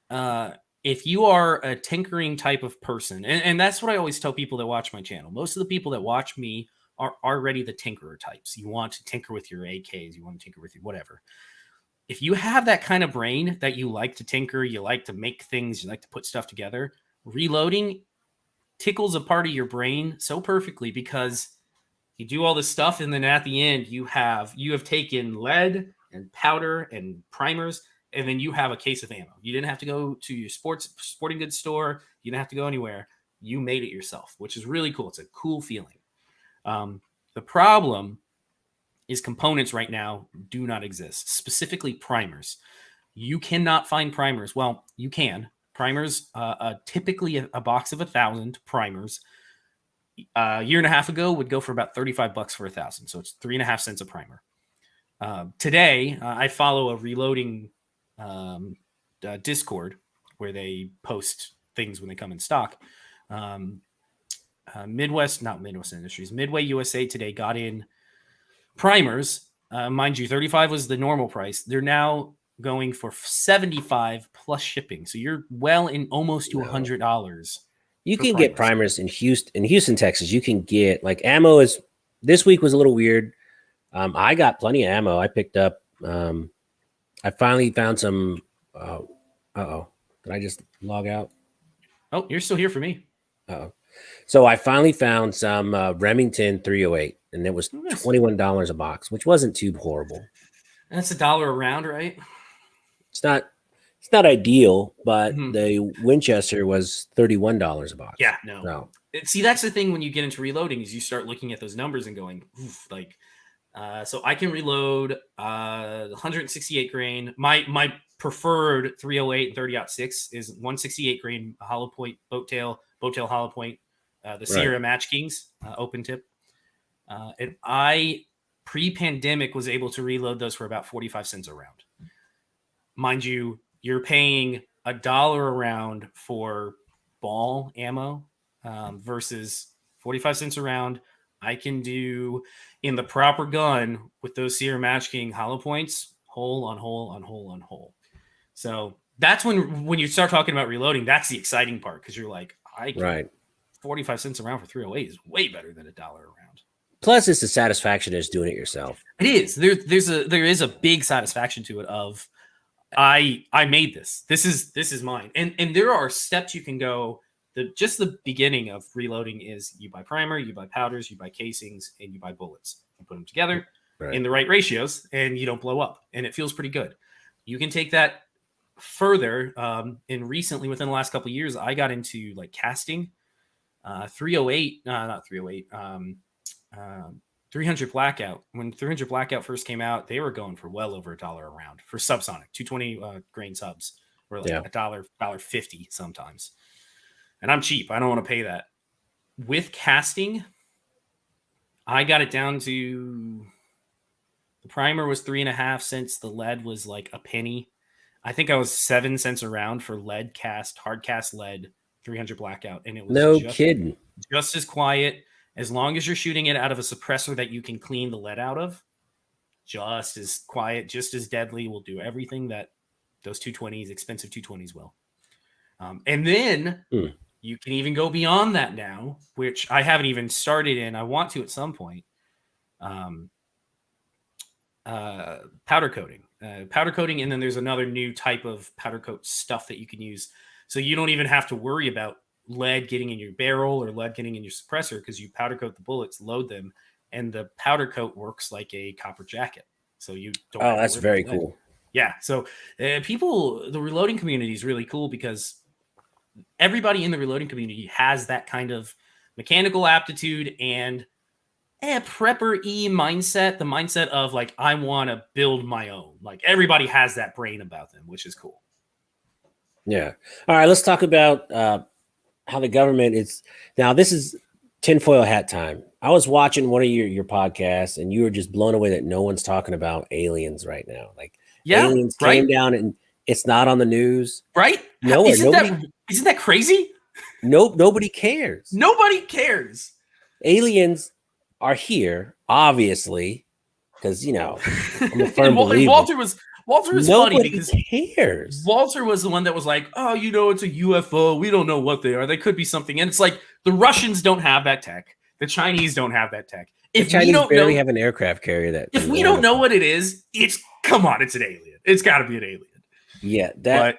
if you are a tinkering type of person, and that's what I always tell people that watch my channel, most of the people that watch me are already the tinkerer types. You want to tinker with your AKs, you want to tinker with your whatever. If you have that kind of brain that you like to tinker, you like to make things, you like to put stuff together, reloading tickles a part of your brain so perfectly, because you do all this stuff and then at the end you have taken lead and powder and primers, and then you have a case of ammo. You didn't have to go to your sporting goods store. You didn't have to go anywhere. You made it yourself, which is really cool. It's a cool feeling. The problem is components right now do not exist, specifically primers. You cannot find primers. Well, you can. Primers, typically a box of 1,000 primers a year and a half ago would go for about $35 for 1,000. So it's 3.5 cents a primer. Today, I follow a reloading Discord where they post things when they come in stock. Midwest Industries, Midway USA today got in primers. Mind you, 35 was the normal price. They're now going for 75 plus shipping. So you're well in almost to $100. You can get primers in Houston, Texas. You can get like ammo is this week was a little weird. I got plenty of ammo. I picked up. I finally found some. Did I just log out? Oh, you're still here for me. So I finally found some Remington 308, and it was $21 a box, which wasn't too horrible. That's $1 a round, right? It's not ideal, but the Winchester was $31 a box. Yeah, no. See, that's the thing when you get into reloading is you start looking at those numbers and going, like, so I can reload 168 grain. My preferred 308 and 30-06 is 168 grain hollow point boattail hollow point, the Sierra Match Kings open tip. And I pre-pandemic was able to reload those for about 45 cents a round. Mind you, you're paying $1 a round for ball ammo versus 45 cents a round. I can do in the proper gun with those Sierra Match King hollow points, hole on hole on hole on hole. So that's when you start talking about reloading, that's the exciting part, because you're like, 45 cents a round for 308 is way better than $1 a round. Plus, it's the satisfaction of just doing it yourself. It is. There is a big satisfaction to it of I made this. This is mine. And there are steps you can go. Just the beginning of reloading is you buy primer, you buy powders, you buy casings, and you buy bullets. You put them together in the right ratios, and you don't blow up. And it feels pretty good. You can take that further. And recently, within the last couple of years, I got into like casting. 308, not 308. 300 Blackout. When 300 Blackout first came out, they were going for well over $1 a round for subsonic. 220 grain subs were like $1.50 sometimes. And I'm cheap. I don't want to pay that. with casting, I got it down to the primer was 3.5 cents. The lead was like a penny. I think I was 7 cents around for lead cast, hard cast lead, 300 blackout, and it was No kidding. just as quiet. As long as you're shooting it out of a suppressor that you can clean the lead out of, just as quiet, just as deadly, will do everything that those 220s, expensive 220s will. And then you can even go beyond that now, which I haven't even started in. I want to at some point. Powder coating. And then there's another new type of powder coat stuff that you can use. So you don't even have to worry about lead getting in your barrel or lead getting in your suppressor, because you powder coat the bullets, load them, and the powder coat works like a copper jacket. So you don't. Oh, that's very cool. Yeah. So the reloading community is really cool, because everybody in the reloading community has that kind of mechanical aptitude and prepper-y mindset, the mindset of like, I want to build my own. Like, everybody has that brain about them, which is cool. Yeah. All right, let's talk about how the government is now. This is tinfoil hat time. I was watching one of your podcasts, and you were just blown away that no one's talking about aliens right now. Like, aliens came down, and it's not on the news, right? Nowhere. Isn't that crazy? Nope. Nobody cares. Nobody cares. Aliens are here, obviously, because I'm a firm believer. Walter was funny because cares. Walter was the one that was like, "Oh, it's a UFO. We don't know what they are. They could be something." And it's like, the Russians don't have that tech. The Chinese don't have that tech. If the Chinese barely have an aircraft carrier that. If we don't know what it is, it's an alien. It's got to be an alien. Yeah, that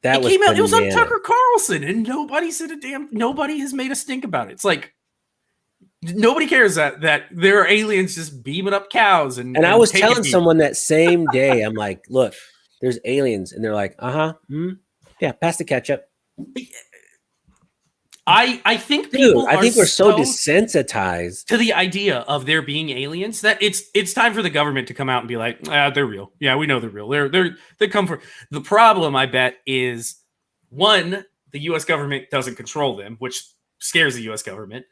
came out. It was on Tucker Carlson, and nobody said a damn. Nobody has made a stink about it. It's like, nobody cares that there are aliens just beaming up cows. And I was telling someone that same day, I'm like, look, there's aliens. And they're like, yeah, pass the ketchup. I think we're so desensitized to the idea of there being aliens that it's time for the government to come out and be like, they're real. Yeah, we know they're real. They come for the problem. I bet is, one, the U.S. government doesn't control them, which scares the U.S. government.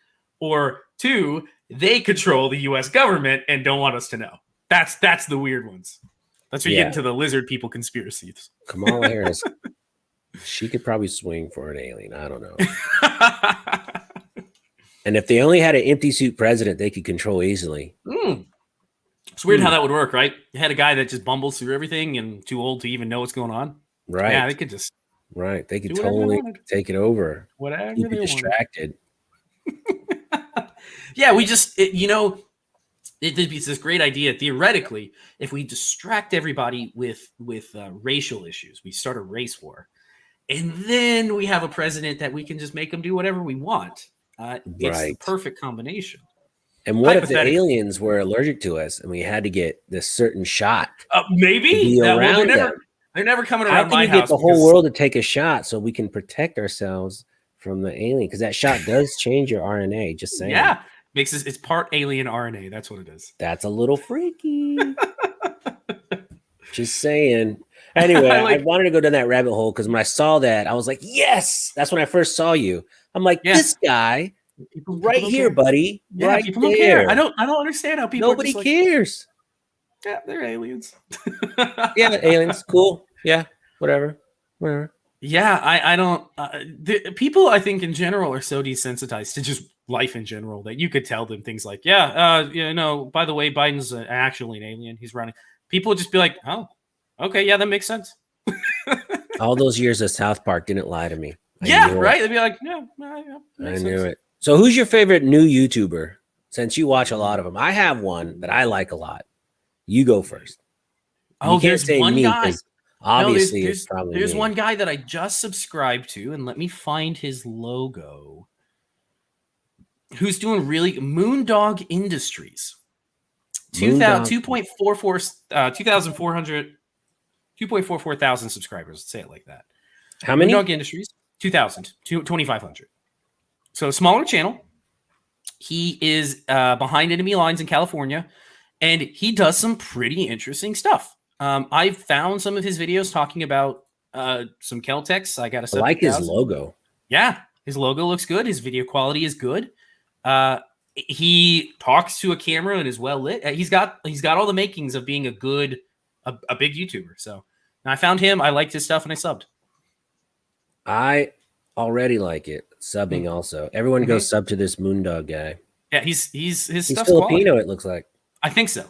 Or two, they control the U.S. government and don't want us to know. That's the weird ones. That's where you get into the lizard people conspiracies. Kamala Harris, she could probably swing for an alien. I don't know. And if they only had an empty suit president, they could control easily. It's weird how that would work, right? You had a guy that just bumbles through everything and too old to even know what's going on. Right. Yeah, they could just. Right. They could totally take it over. Whatever. Keep you distracted. Yeah, we just, it's this great idea. Theoretically, if we distract everybody with racial issues, we start a race war, and then we have a president that we can just make them do whatever we want. It's the perfect combination. And what if the aliens were allergic to us and we had to get this certain shot? Maybe they're never coming around my house. How can we get the whole world to take a shot so we can protect ourselves from the alien? Because that shot does change your RNA. Just saying. Yeah, it's part alien RNA. That's what it is. That's a little freaky. Just saying. Anyway, I wanted to go down that rabbit hole because when I saw that, I was like, yes, that's when I first saw you. I'm like, this guy right here, buddy. Yeah, right people don't care. I don't understand how people. Nobody cares. Yeah, they're aliens. Yeah, aliens. Cool. Yeah, whatever. Yeah, I don't. People, I think, in general, are so desensitized to just life in general that you could tell them things like, by the way, Biden's actually an alien. He's running. People would just be like, oh, okay, yeah, that makes sense. All those years of South Park didn't lie to me. Right? They'd be like, yeah, I knew it. So who's your favorite new YouTuber? Since you watch a lot of them. I have one that I like a lot. You go first. Oh, there's one guy. Obviously, it's probably there's one guy that I just subscribed to, and let me find his logo. Who's doing really Moondog Industries? 2,444 thousand subscribers. Let's say it like that. How many? Moondog Industries, 2,500. So a smaller channel. He is behind enemy lines in California, and he does some pretty interesting stuff. I found some of his videos talking about some Kel-Tecs. I got a like his logo. Yeah, his logo looks good. His video quality is good. He talks to a camera and is well lit. He's got all the makings of being a big YouTuber. So I found him. I liked his stuff and I subbed. I already like it. Subbing also. Everyone goes sub to this Moondog guy. Yeah, his stuff's Filipino, quality. it looks like. I think so.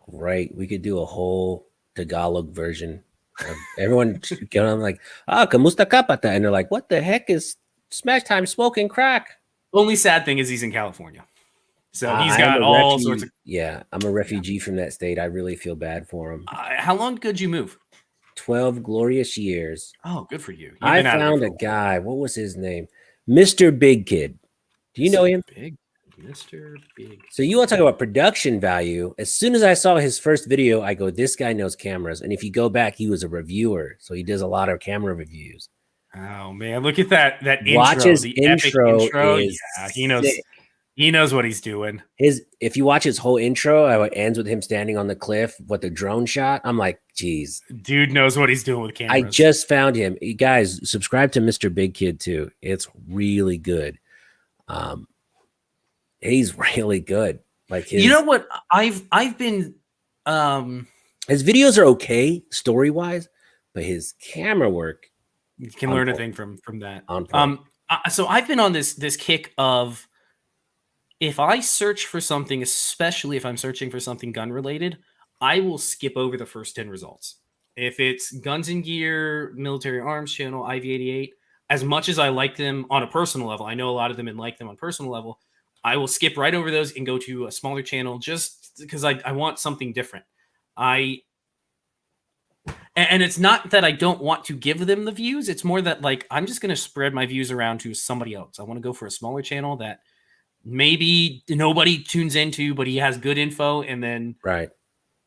Right. We could do a whole Tagalog version of everyone going on like, kamusta ka pata? And they're like, what the heck is Smash Time smoking crack? Only sad thing is he's in California. So he's I'm got all sorts of. Yeah, I'm a refugee from that state. I really feel bad for him. How long did you move? 12 glorious years. Oh, good for you. I found a guy. What was his name? Mr. Big Kid. Do you know him? Mr. Big. So you want to talk about production value? As soon as I saw his first video, I go, this guy knows cameras. And if you go back, he was a reviewer. So he does a lot of camera reviews. Oh, man. Look at that Watch intro. His intro is yeah, he knows. Sick. He knows what he's doing. If you watch his whole intro, it ends with him standing on the cliff with the drone shot. I'm like, geez. Dude knows what he's doing with cameras. I just found him. You guys, subscribe to Mr. Big Kid too. It's really good. He's really good. Like you know what? I've been his videos are okay story-wise, but his camera work. You can learn a thing from that. So I've been on this kick of, if I search for something, especially if I'm searching for something gun related, I will skip over the first 10 results. If it's Guns and Gear, Military Arms Channel, IV88, as much as I like them on a personal level, I know a lot of them and like them on a personal level, I will skip right over those and go to a smaller channel just because I want something different. And it's not that I don't want to give them the views. It's more that, like, I'm just going to spread my views around to somebody else. I want to go for a smaller channel that maybe nobody tunes into, but he has good info, and then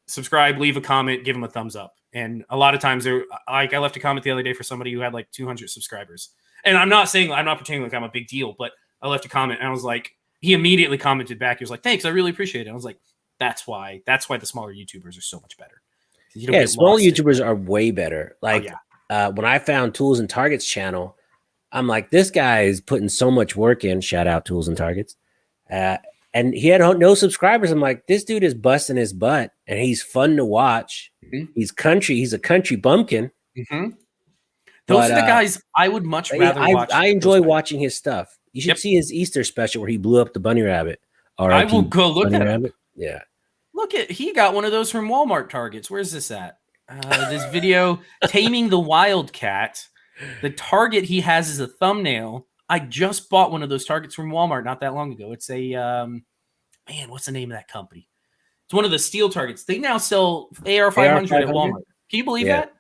subscribe, leave a comment, give him a thumbs up. And a lot of times I left a comment the other day for somebody who had like 200 subscribers. And I'm not pretending like I'm a big deal, but I left a comment and I was like, he immediately commented back. He was like, thanks, I really appreciate it. I was like, that's why the smaller YouTubers are so much better. Yeah, small YouTubers are way better. Like when I found Tools and Targets channel, I'm like, this guy is putting so much work in. Shout out Tools and Targets. And he had no subscribers. I'm like, this dude is busting his butt and he's fun to watch. He's a country bumpkin. Those are the guys I would much rather watch. I enjoy watching his stuff. You should see his Easter special where he blew up the bunny rabbit. I will go look at it. Yeah. Look he got one of those from Walmart Targets. Where's this at? This video, Taming the Wildcat. The target he has is a thumbnail. I just bought one of those targets from Walmart not that long ago. It's a man, what's the name of that company? It's one of the steel targets. They now sell AR-500 at Walmart. Can you believe that?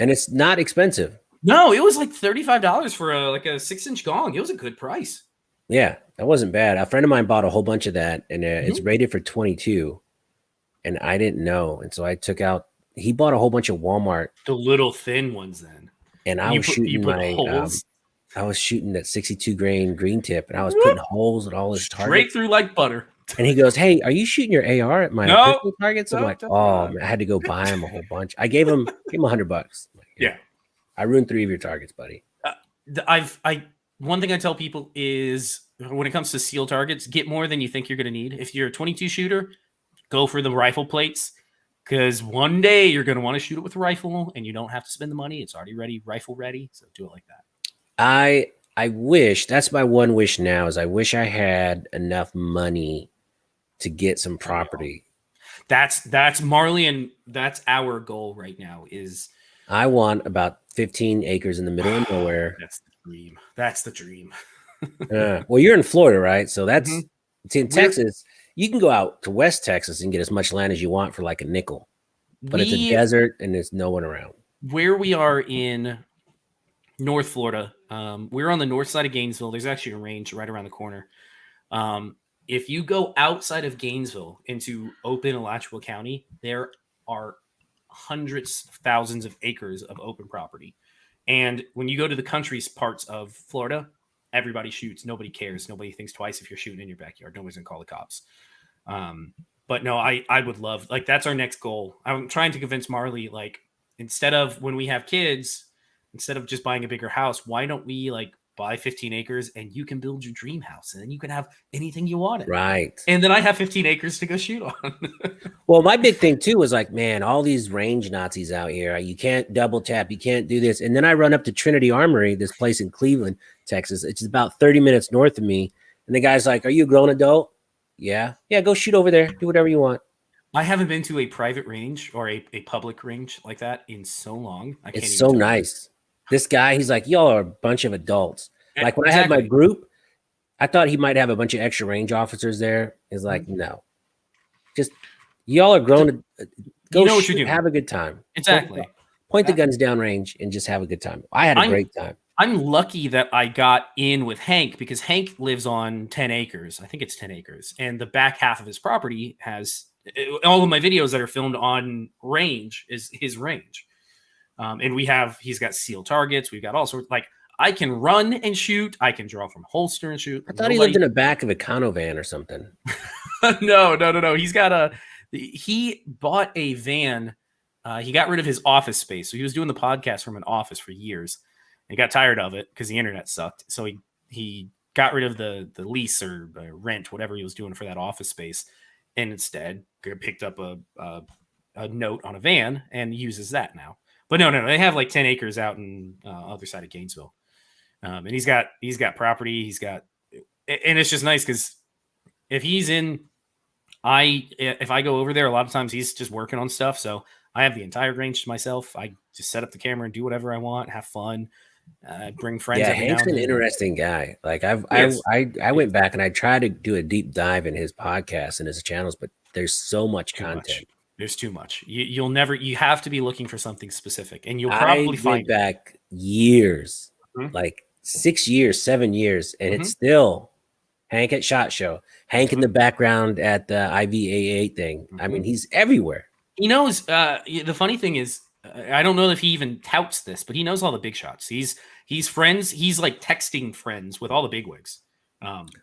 And it's not expensive. No, it was like $35 for a 6-inch gong. It was a good price. Yeah, that wasn't bad. A friend of mine bought a whole bunch of that, and it's rated for 22, and I didn't know, and so I took out. He bought a whole bunch of Walmart, the little thin ones, then. And I was shooting I was shooting that 62 grain green tip, and I was putting holes at all his targets. Straight through like butter. And he goes, "Hey, are you shooting your AR at my pistol targets?" I'm like, "Oh, man, I had to go buy him a whole bunch." I gave him $100. Like, I ruined 3 of your targets, buddy. One thing I tell people is, when it comes to steel targets, get more than you think you're going to need. If you're a 22 shooter, go for the rifle plates, because one day you're going to want to shoot it with a rifle, and you don't have to spend the money. It's already ready, rifle ready. So do it like that. I wish, that's my one wish now, is I wish I had enough money to get some property. That's Marley, and that's our goal right now. Is I want about 15 acres in the middle of nowhere. That's the dream. That's the dream. Well, you're in Florida, right? So that's in Texas. You can go out to West Texas and get as much land as you want for like a nickel, but it's a desert and there's no one around. Where we are in North Florida, we're on the north side of Gainesville. There's actually a range right around the corner. If you go outside of Gainesville into open Alachua County, there are hundreds of thousands of acres of open property. And when you go to the country parts of Florida, everybody shoots. Nobody cares. Nobody thinks twice if you're shooting in your backyard. Nobody's going to call the cops. But no, I would love, like, that's our next goal. I'm trying to convince Marley, like, instead of when we have kids, instead of just buying a bigger house, why don't we like buy 15 acres and you can build your dream house, and then you can have anything you want. Right. And then I have 15 acres to go shoot on. Well, my big thing too was like, man, all these range Nazis out here. You can't double tap. You can't do this. And then I run up to Trinity Armory, this place in Cleveland, Texas. It's about 30 minutes north of me. And the guy's like, are you a grown adult? Yeah. Yeah, go shoot over there. Do whatever you want. I haven't been to a private range or a public range like that in so long. I can't It's even so tell nice. This guy, he's like, y'all are a bunch of adults. you. Like when I had my group, I thought he might have a bunch of extra range officers there. He's like, no, just y'all are grown. Go you know what you're doing. Have a good time. Exactly. Point the guns down range and just have a good time. I had a great time. I'm lucky that I got in with Hank because Hank lives on 10 acres. I think it's 10 acres. And the back half of his property has all of my videos that are filmed on range is his range. And he's got SEAL targets. We've got all sorts. Like, I can run and shoot. I can draw from holster and shoot. I thought he lived in the back of a Econo van or something. No. He bought a van. He got rid of his office space. So he was doing the podcast from an office for years. He got tired of it because the internet sucked. So he got rid of the lease or rent, whatever he was doing for that office space, and instead picked up a note on a van and uses that now. But no, they have like 10 acres out in other side of Gainesville, and he's got property. And it's just nice because if I go over there, a lot of times he's just working on stuff. So I have the entire range to myself. I just set up the camera and do whatever I want, have fun. Bring friends. Yeah, Hank's an interesting guy. Like I went back and I tried to do a deep dive in his podcast and his channels, but there's so much content. There's too much. You have to be looking for something specific, and you'll probably find back years, like 6 years, 7 years, and it's still Hank at SHOT Show, Hank in the background at the IVAA thing. I mean, he's everywhere. He knows. The funny thing is, I don't know if he even touts this, but he knows all the big shots. He's friends. He's like texting friends with all the bigwigs.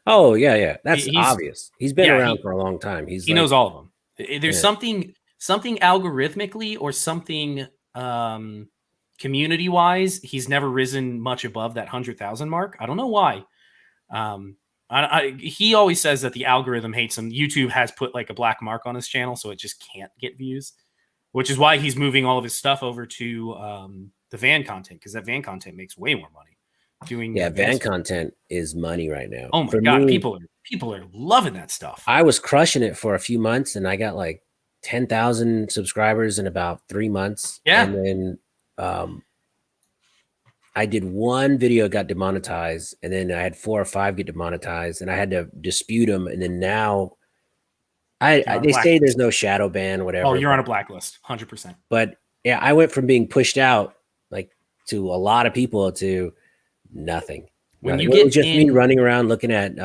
Oh yeah. That's obvious. He's been around for a long time. He knows all of them. There's something algorithmically or something community wise. He's never risen much above that 100,000 mark. I don't know why. He always says that the algorithm hates him. YouTube has put like a black mark on his channel, so it just can't get views. Which is why he's moving all of his stuff over to the van content, because that van content makes way more money. Van content is money right now. Oh my God, people are loving that stuff. I was crushing it for a few months, and I got like 10,000 subscribers in about 3 months. Yeah, and then I did one video got demonetized, and then I had 4 or 5 get demonetized, and I had to dispute them, and then now. They say there's no shadow ban or whatever. Oh, you're on a blacklist, 100%. But yeah, I went from being pushed out like to a lot of people to nothing. When it was just me running around looking at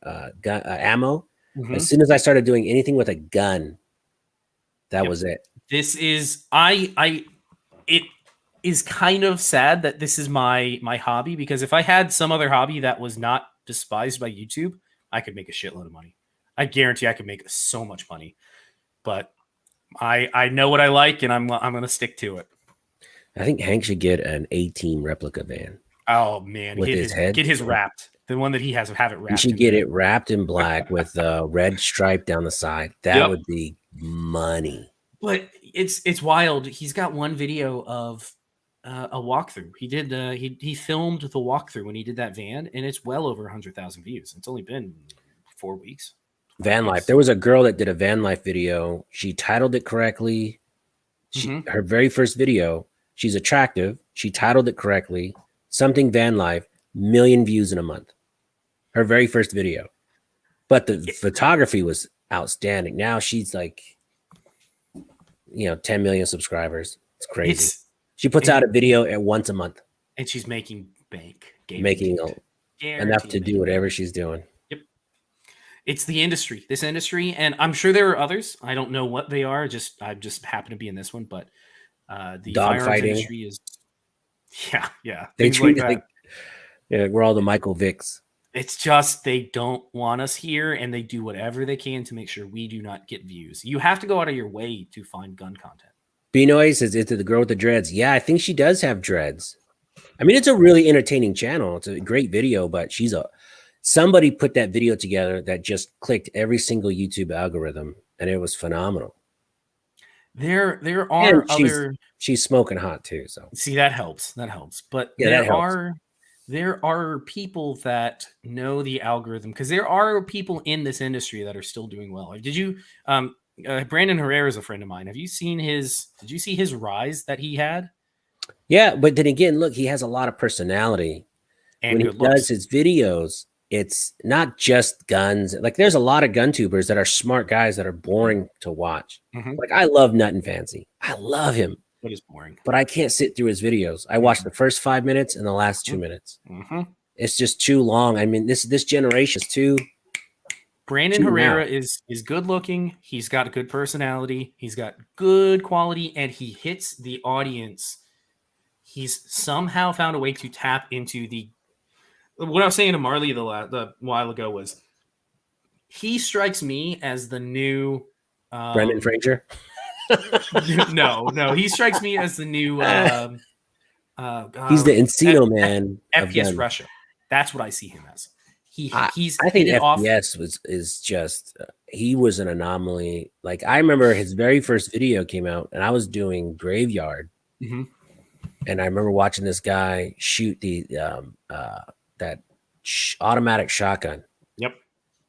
ammo. As soon as I started doing anything with a gun, that was it. This is it is kind of sad that this is my hobby, because if I had some other hobby that was not despised by YouTube, I could make a shitload of money. I guarantee I could make so much money, but I know what I like, and I'm going to stick to it. I think Hank should get an A-Team replica van. Oh man, with his head. Get his wrapped. The one that he has, have it wrapped. You should get it wrapped in black with a red stripe down the side. That would be money. But it's wild. He's got one video of a walkthrough. He did he filmed the walkthrough when he did that van, and it's well over 100,000 views. It's only been 4 weeks. Van life. There was a girl that did a van life video. She titled it correctly. Her very first video. She's attractive. She titled it correctly. Something van life. 1 million views in a month. Her very first video. But the photography was outstanding. Now she's like, 10 million subscribers. It's crazy. She puts out a video at once a month. And she's making bank. Making enough to do whatever she's doing. It's the industry, this industry, and I'm sure there are others. I don't know what they are. I just happen to be in this one, but the dog fighting industry is, yeah. They treat like we're all the Michael Vicks. It's just they don't want us here, and they do whatever they can to make sure we do not get views. You have to go out of your way to find gun content. B-Noise says, "It's the girl with the dreads." Yeah, I think she does have dreads. I mean, it's a really entertaining channel. It's a great video, but somebody put that video together that just clicked every single YouTube algorithm, and it was phenomenal. There And are other. she's smoking hot too. So See, that helps. That helps. But yeah, that helps. there are people that know the algorithm, because there are people in this industry that are still doing well. Did you Brandon Herrera is a friend of mine. Have you seen did you see his rise that he had? Yeah, but then again, look, he has a lot of personality. And When he good does looks. his videos, it's not just guns. Like there's a lot of gun tubers that are smart guys that are boring to watch. Mm-hmm. Like I love Nut and Fancy. I love him, It is boring. but I can't sit through his videos. I watch the first 5 minutes and the last 2 minutes. Mm-hmm. It's just too long. I mean, this generation is too Brandon now. Herrera is good looking. He's got a good personality. He's got good quality, and he hits the audience. He's somehow found a way to tap into the. What I was saying to Marley the while ago was, he strikes me as the new. Brendan Fraser. No, he strikes me as the new. He's the Encino man of FPS guns. Russia. That's what I see him as. He's I think hit it off. FPS is just he was an anomaly. Like I remember his very first video came out, and I was doing Graveyard, Mm-hmm. and I remember watching this guy shoot the that automatic shotgun. Yep,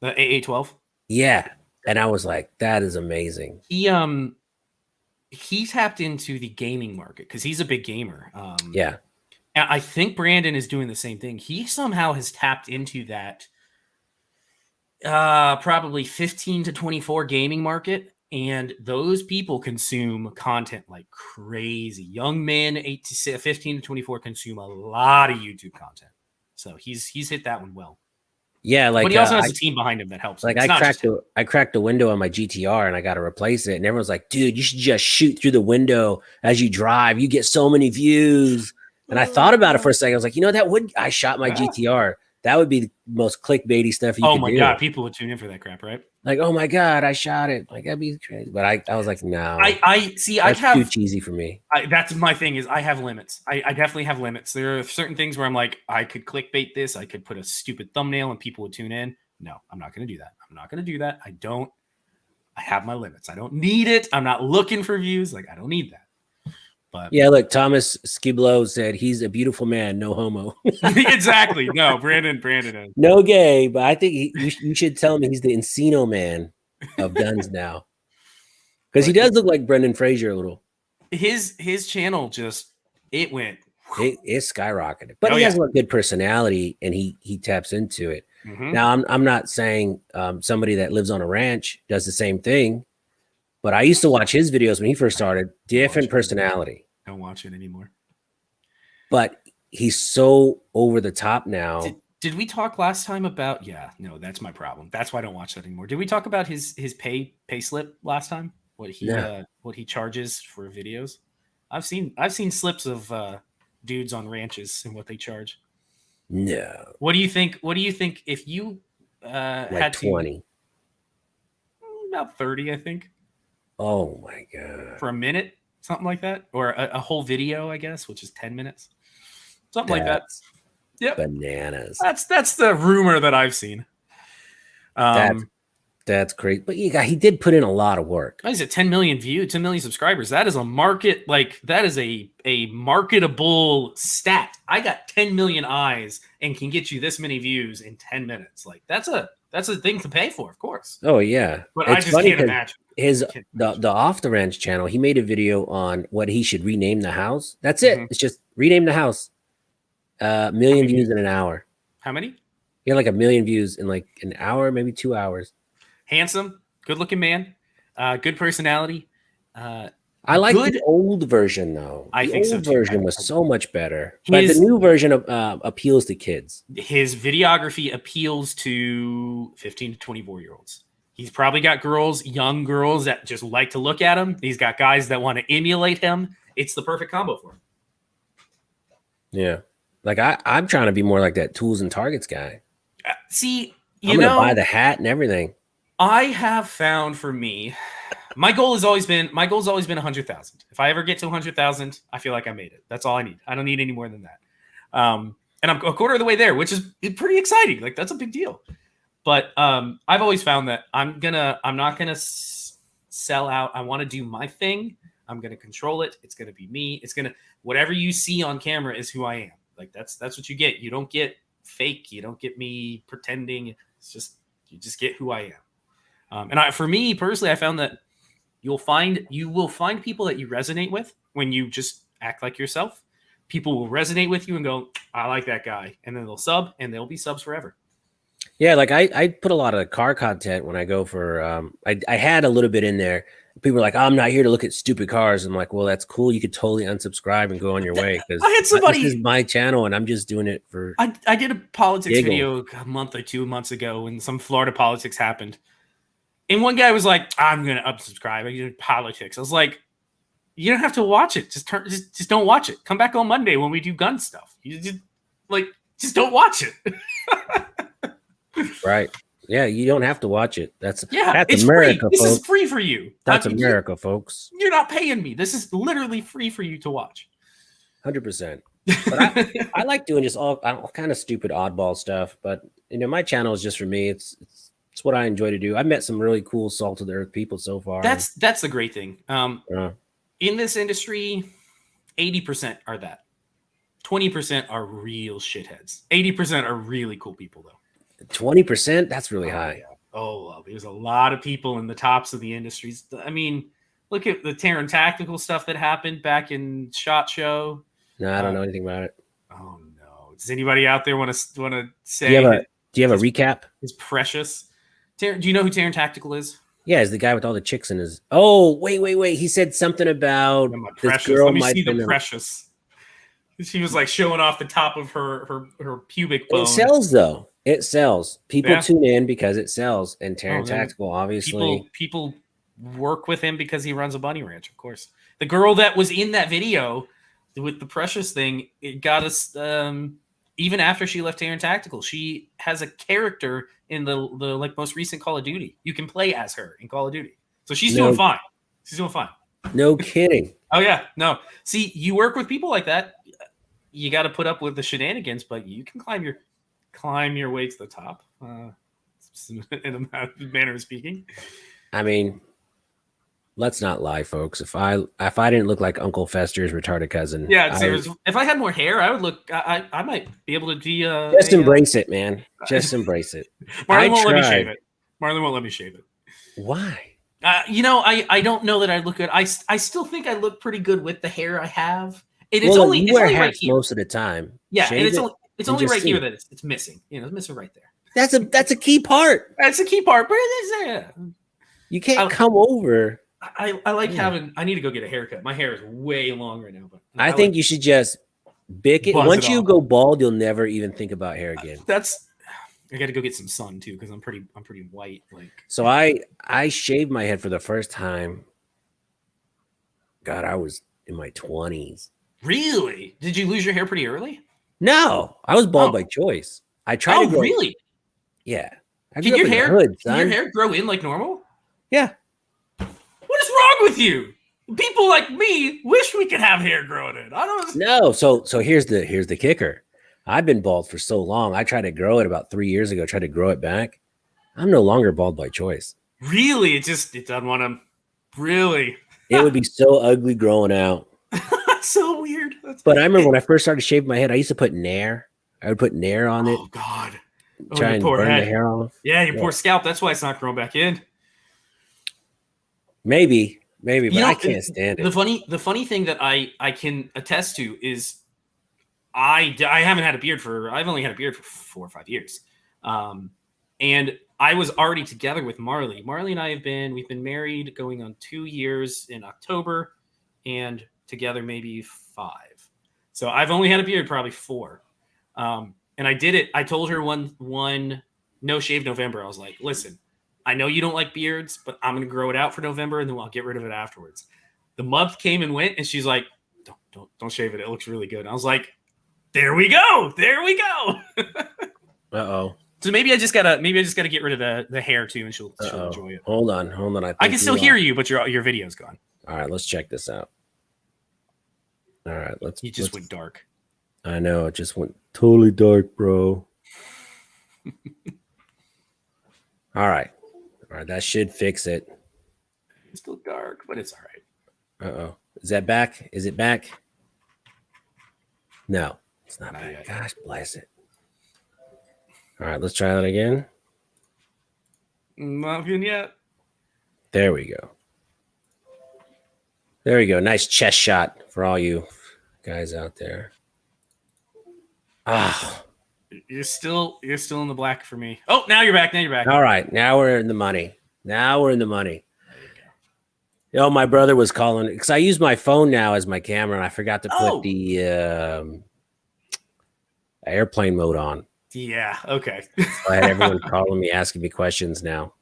the AA-12. Yeah, and I was like, that is amazing. He tapped into the gaming market because he's a big gamer. Yeah. And I think Brandon is doing the same thing. He somehow has tapped into that probably 15 to 24 gaming market, and those people consume content like crazy. Young men 15 to 24 consume a lot of YouTube content. So he's hit that one well. Yeah, like but he also has a team behind him that helps. Like I cracked the window on my GTR and I got to replace it, and everyone's like, "Dude, you should just shoot through the window as you drive. You get so many views." And I thought about it for a second. I was like, you know, I shot my GTR. That would be the most clickbaity stuff you could do. Oh my god, people would tune in for that crap, right? Like, oh my god, I shot it. Like that'd be crazy. But I was like, no, I see. I have too cheesy for me. That's my thing. Is I have limits. I definitely have limits. There are certain things where I'm like, I could clickbait this. I could put a stupid thumbnail and people would tune in. No, I'm not going to do that. I'm not going to do that. I have my limits. I don't need it. I'm not looking for views. Like I don't need that. But yeah, look, Thomas Skiblo said he's a beautiful man, no homo. Exactly. No, Brandon. No gay, but I think you should tell him he's the Encino man of guns now, because he does look like Brendan Fraser a little. His channel it skyrocketed, but he has a good personality and he taps into it. Mm-hmm. Now I'm not saying somebody that lives on a ranch does the same thing, but I used to watch his videos when he first started. Different personality. Don't watch it anymore. But he's so over the top now. Did we talk last time about? Yeah, no, that's my problem. That's why I don't watch that anymore. Did we talk about his pay slip last time? What he charges for videos? I've seen slips of dudes on ranches and what they charge. No. What do you think? What do you think if you had 20? About 30, I think. Oh my god! For a minute, something like that, or a whole video, I guess, which is 10 minutes, something like that. Yep, bananas. That's the rumor that I've seen. That's great, but he did put in a lot of work. He's at 10 million views, 10 million subscribers. That is a market, that is a marketable stat. I got 10 million eyes and can get you this many views in 10 minutes. Like that's a thing to pay for, of course. Oh yeah, but it's I just can't imagine. The Off the Ranch channel, he made a video on what he should rename the house. That's it. Mm-hmm. It's just rename the house. Million views in an hour. How many? He had like 1 million views in like an hour, maybe 2 hours. Handsome, good-looking man, good personality. I like the old version though. The old version was so much better, but the new version appeals to kids. His videography appeals to 15 to 24-year-olds. He's probably got young girls that just like to look at him. He's got guys that want to emulate him. It's the perfect combo for him. Yeah, like I'm trying to be more like that Tools and Targets guy. See, I'm gonna buy the hat and everything. I have found for me, my goal has always been 100,000. If I ever get to 100,000, I feel like I made it. That's all I need. I don't need any more than that. And I'm a quarter of the way there, which is pretty exciting. Like that's a big deal. But I've always found that I'm not gonna sell out. I want to do my thing. I'm gonna control it. It's gonna be me. It's gonna whatever you see on camera is who I am. Like that's what you get. You don't get fake. You don't get me pretending. It's just you just get who I am. For me personally, I found that you will find people that you resonate with when you just act like yourself. People will resonate with you and go, I like that guy. And then they'll sub and they'll be subs forever. Yeah, like I put a lot of car content when I go for I had a little bit in there. People were like, oh, I'm not here to look at stupid cars. I'm like, well, that's cool. You could totally unsubscribe and go on your way because I had somebody. This is my channel and I'm just doing it for. I did a politics video a month or 2 months ago when some Florida politics happened. And one guy was like, I'm going to unsubscribe. I did politics. I was like, you don't have to watch it. Just don't watch it. Come back on Monday when we do gun stuff. You just don't watch it. Right. Yeah, you don't have to watch it. That's it's America, free. folks. This is free for you. That's America, folks. You're not paying me. This is literally free for you to watch. 100%. But I like doing just all kind of stupid oddball stuff. But my channel is just for me. It's what I enjoy to do. I've met some really cool salt of the earth people so far. That's the great thing. In this industry, 80% are that. 20% are real shitheads. 80% are really cool people, though. 20%? That's really high. Yeah. Oh, there's a lot of people in the tops of the industries. I mean, look at the Terran Tactical stuff that happened back in SHOT Show. No, I don't know anything about it. Oh no! Does anybody out there want to say? Do you have a recap? Is precious. Do you know who Terran Tactical is? Yeah, it's the guy with all the chicks in his. Oh, wait! He said something about this girl. Let me see the precious. She was like showing off the top of her pubic bone. It sells though. It sells. People tune in because it sells. And Terran Tactical, obviously. People work with him because he runs a bunny ranch, of course. The girl that was in that video with the precious thing, it got us even after she left Terran Tactical. She has a character in the like most recent Call of Duty. You can play as her in Call of Duty. So she's doing fine. She's doing fine. No kidding. Oh yeah. No. See, you work with people like that. You got to put up with the shenanigans, but you can climb your way to the top, in a manner of speaking. I mean, let's not lie, folks. If I didn't look like Uncle Fester's retarded cousin, if I had more hair, I would look. I might be able to be. Just embrace it, man. Just embrace it. Marlon won't let me shave it. Marlon won't let me shave it. Why? I don't know that I look good. I still think I look pretty good with the hair I have. You wear hats most of the time. Yeah, and it's only right here that it's missing. It's missing right there. That's a key part. That's a key part. But you can't come over. I like having. I need to go get a haircut. My hair is way long right now. But I think you should just bick it. Once you go bald, you'll never even think about hair again. I got to go get some sun too because I'm pretty white. So I shaved my head for the first time. God, I was in my 20s. Really? Did you lose your hair pretty early? No, I was bald by choice. I tried to grow. Really? Yeah. Did your hair grow in like normal? Yeah. What is wrong with you? People like me wish we could have hair growing in. I don't. No. So here's the kicker. I've been bald for so long. I tried to grow it about 3 years ago. Tried to grow it back. I'm no longer bald by choice. Really? It doesn't want to. Really? It would be so ugly growing out. So weird. But I remember when I first started shaving my head, I used to put Nair. I would put Nair on it. Oh God! Try and burn the hair off. Yeah, your poor scalp. That's why it's not growing back in. Maybe, but I can't stand it. The funny thing that I can attest to is I haven't had a beard I've only had a beard for 4 or 5 years, and I was already together with Marley. Marley and we've been married going on 2 years in October, and together maybe 5. So I've only had a beard probably 4. And I did it. I told her one no shave November. I was like, listen, I know you don't like beards, but I'm going to grow it out for November and then I'll get rid of it afterwards. The month came and went and she's like, don't shave it. It looks really good. And I was like, there we go. Uh-oh. So maybe I just gotta get rid of the hair too, and she'll enjoy it. Hold on. I can still hear you, but your video's gone. All right, let's check this out. All right, You just went dark. I know it just went totally dark, bro. All right. All right. That should fix it. It's still dark, but it's all right. Uh-oh. Is that back? Is it back? No, it's not Not back. yet. Gosh, bless it. All right, let's try that again. Not even yet. There we go. There we go. Nice chest shot for all you guys out there. Ah. You're still in the black for me. Oh, now you're back. Now you're back. All right, now we're in the money. Now we're in the money. You know, my brother was calling because I use my phone now as my camera, and I forgot to put the airplane mode on. Yeah. Okay. So I had everyone calling me, asking me questions now.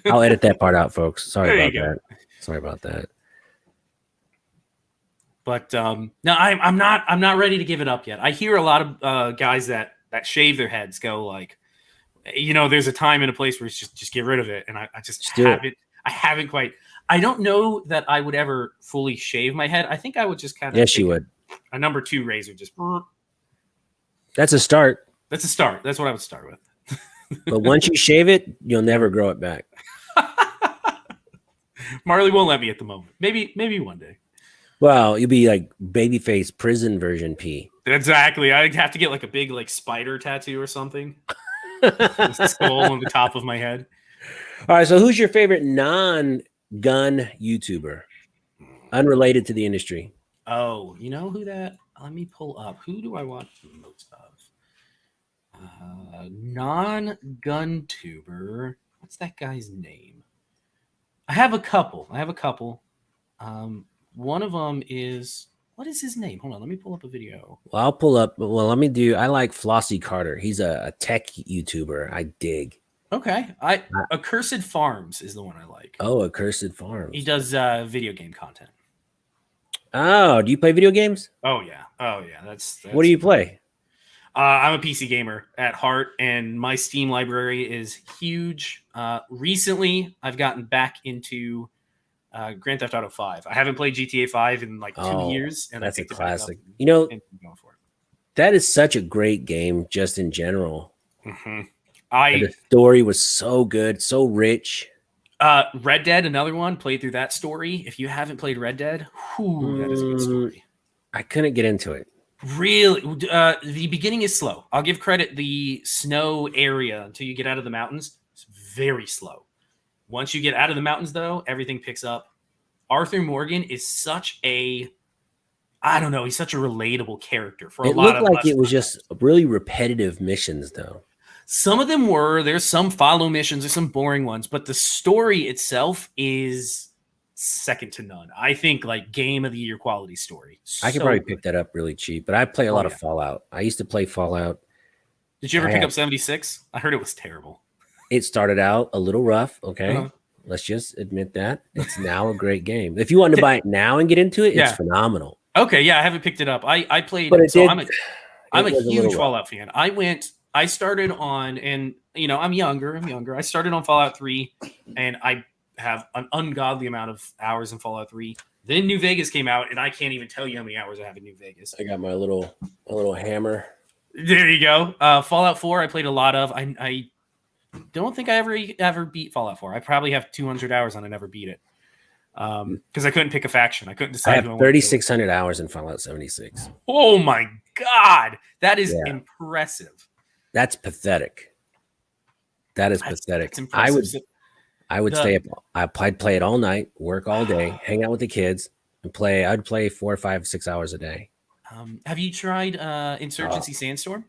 I'll edit that part out, folks. Sorry about that. Sorry about that. But no, I'm not ready to give it up yet. I hear a lot of guys that shave their heads go like, there's a time and a place where it's just get rid of it, and I just haven't. I haven't quite. I don't know that I would ever fully shave my head. I think I would just kind of. Yes, you would. A number 2 razor, just. That's a start. That's a start. That's what I would start with. But once you shave it, you'll never grow it back. Marley won't let me at the moment. Maybe one day. Well, you'll be like babyface prison version P. Exactly. I'd have to get like a big like spider tattoo or something. Skull on the top of my head. All right. So who's your favorite non-gun YouTuber? Unrelated to the industry. Oh, you know who that? Let me pull up. Who do I watch most of? Non-gun tuber. What's that guy's name? I have a couple. One of them is, what is his name? Hold on, let me pull up a video. Well, I'll pull up. Well, let me do. I like Flossie Carter. He's a tech YouTuber. I dig. Okay, Accursed Farms is the one I like. Oh, Accursed Farms. He does video game content. Oh, do you play video games? Oh yeah. That's what do you play? I'm a PC gamer at heart, and my Steam library is huge. Recently, I've gotten back into Grand Theft Auto 5. I haven't played GTA 5 in like 2 years, and that's a classic. You know, that is such a great game, just in general. Mm-hmm. The story was so good, so rich. Red Dead, another one. Played through that story. If you haven't played Red Dead, that is a good story. I couldn't get into it. Really, the beginning is slow. I'll give credit. The snow area until you get out of the mountains, it's very slow. Once you get out of the mountains, though, everything picks up. Arthur Morgan is such a, I don't know, he's such a relatable character for a lot of us. It looked like it was just really repetitive missions, though. Some of them were. There's some follow missions, there's some boring ones, but the story itself is second to none. I think like game of the year quality story. I could probably pick that up really cheap, but I play a lot of Fallout. I used to play Fallout. Did you ever pick up 76? I heard it was terrible. It started out a little rough. Okay. Let's just admit that. It's now a great game. If you want to buy it now and get into it, it's phenomenal. Okay. Yeah. I haven't picked it up. I played. But I'm a huge Fallout fan. I started on, and I'm younger. I started on Fallout 3, and I have an ungodly amount of hours in Fallout 3. Then New Vegas came out, and I can't even tell you how many hours I have in New Vegas. I got my little hammer. There you go. Fallout 4, I played a lot of. I don't think I ever beat Fallout 4. I probably have 200 hours on it, never beat it. Because I couldn't pick a faction. I couldn't decide. I have 3,600 hours in Fallout 76. Oh my God. That is impressive. That's pathetic. That is pathetic. That's I would stay up. I'd play it all night, work all day, hang out with the kids, and play. I'd play 4, 5, 6 hours a day. Have you tried Insurgency Sandstorm?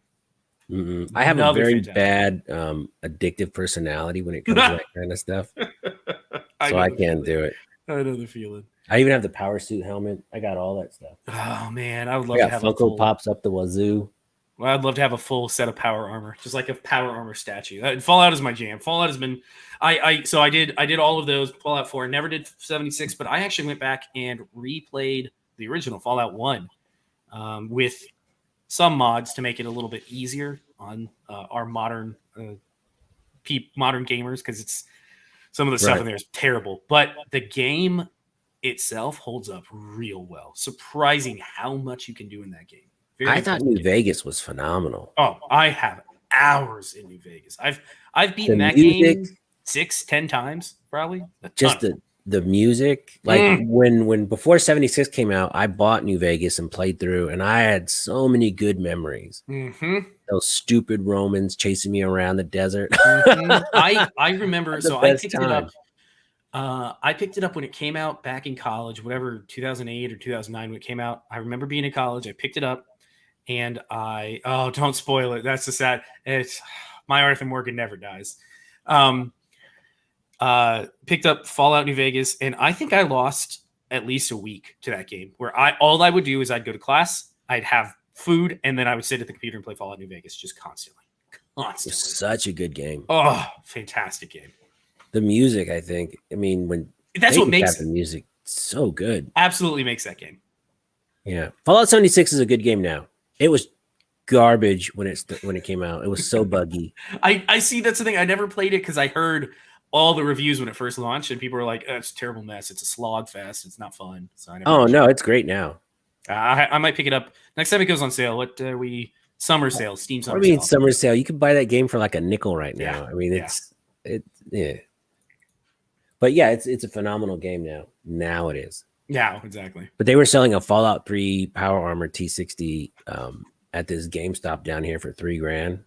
I have a very bad addictive personality when it comes to that kind of stuff. So I can't do it. I know the feeling. I even have the power suit helmet. I got all that stuff. Oh man, I would love to have Funko Pops up the wazoo. Well, I'd love to have a full set of power armor, just like a power armor statue. Fallout is my jam. Fallout has been, I did all of those. Fallout 4, never did 76, but I actually went back and replayed the original Fallout 1 with some mods to make it a little bit easier on our modern gamers, because it's some of the stuff in there is terrible, but the game itself holds up real well. Surprising how much you can do in that game. I Very thought pleasant New game. Vegas was phenomenal. Oh, I have hours in New Vegas. I've The beaten that music, game 6, 10 times, probably a ton just of them. the music. Like when before 76 came out, I bought New Vegas and played through, and I had so many good memories. Mm-hmm. Those stupid Romans chasing me around the desert. Mm-hmm. I remember. The So I best picked it up. time. I picked it up when it came out back in college, whatever 2008 or 2009 when it came out. I remember being in college. I picked it up, and don't spoil it. That's the sad. It's my Arthur Morgan never dies. Um, Picked up Fallout New Vegas, and I think I lost at least a week to that game. Where all I would do is I'd go to class, I'd have food, and then I would sit at the computer and play Fallout New Vegas just constantly. It was such a good game. Oh, fantastic game. The music, I think. I mean, when That's they what just makes have the music so good. absolutely makes that game. Yeah, Fallout 76 is a good game now. It was garbage when it came out. It was so buggy. I see that's the thing. I never played it because I heard all the reviews when it first launched, and people were like, "Oh, it's a terrible mess. It's a slog fest. It's not fun." So I never. Oh no, it's great now. I might pick it up next time it goes on sale. What we summer sale, Steam summer I mean, sale. summer sale. You can buy that game for like a nickel right now. Yeah, I mean, yeah. yeah. But yeah, it's a phenomenal game now. Now it is. Yeah, exactly. But they were selling a Fallout 3 Power Armor T60 at this GameStop down here for $3,000.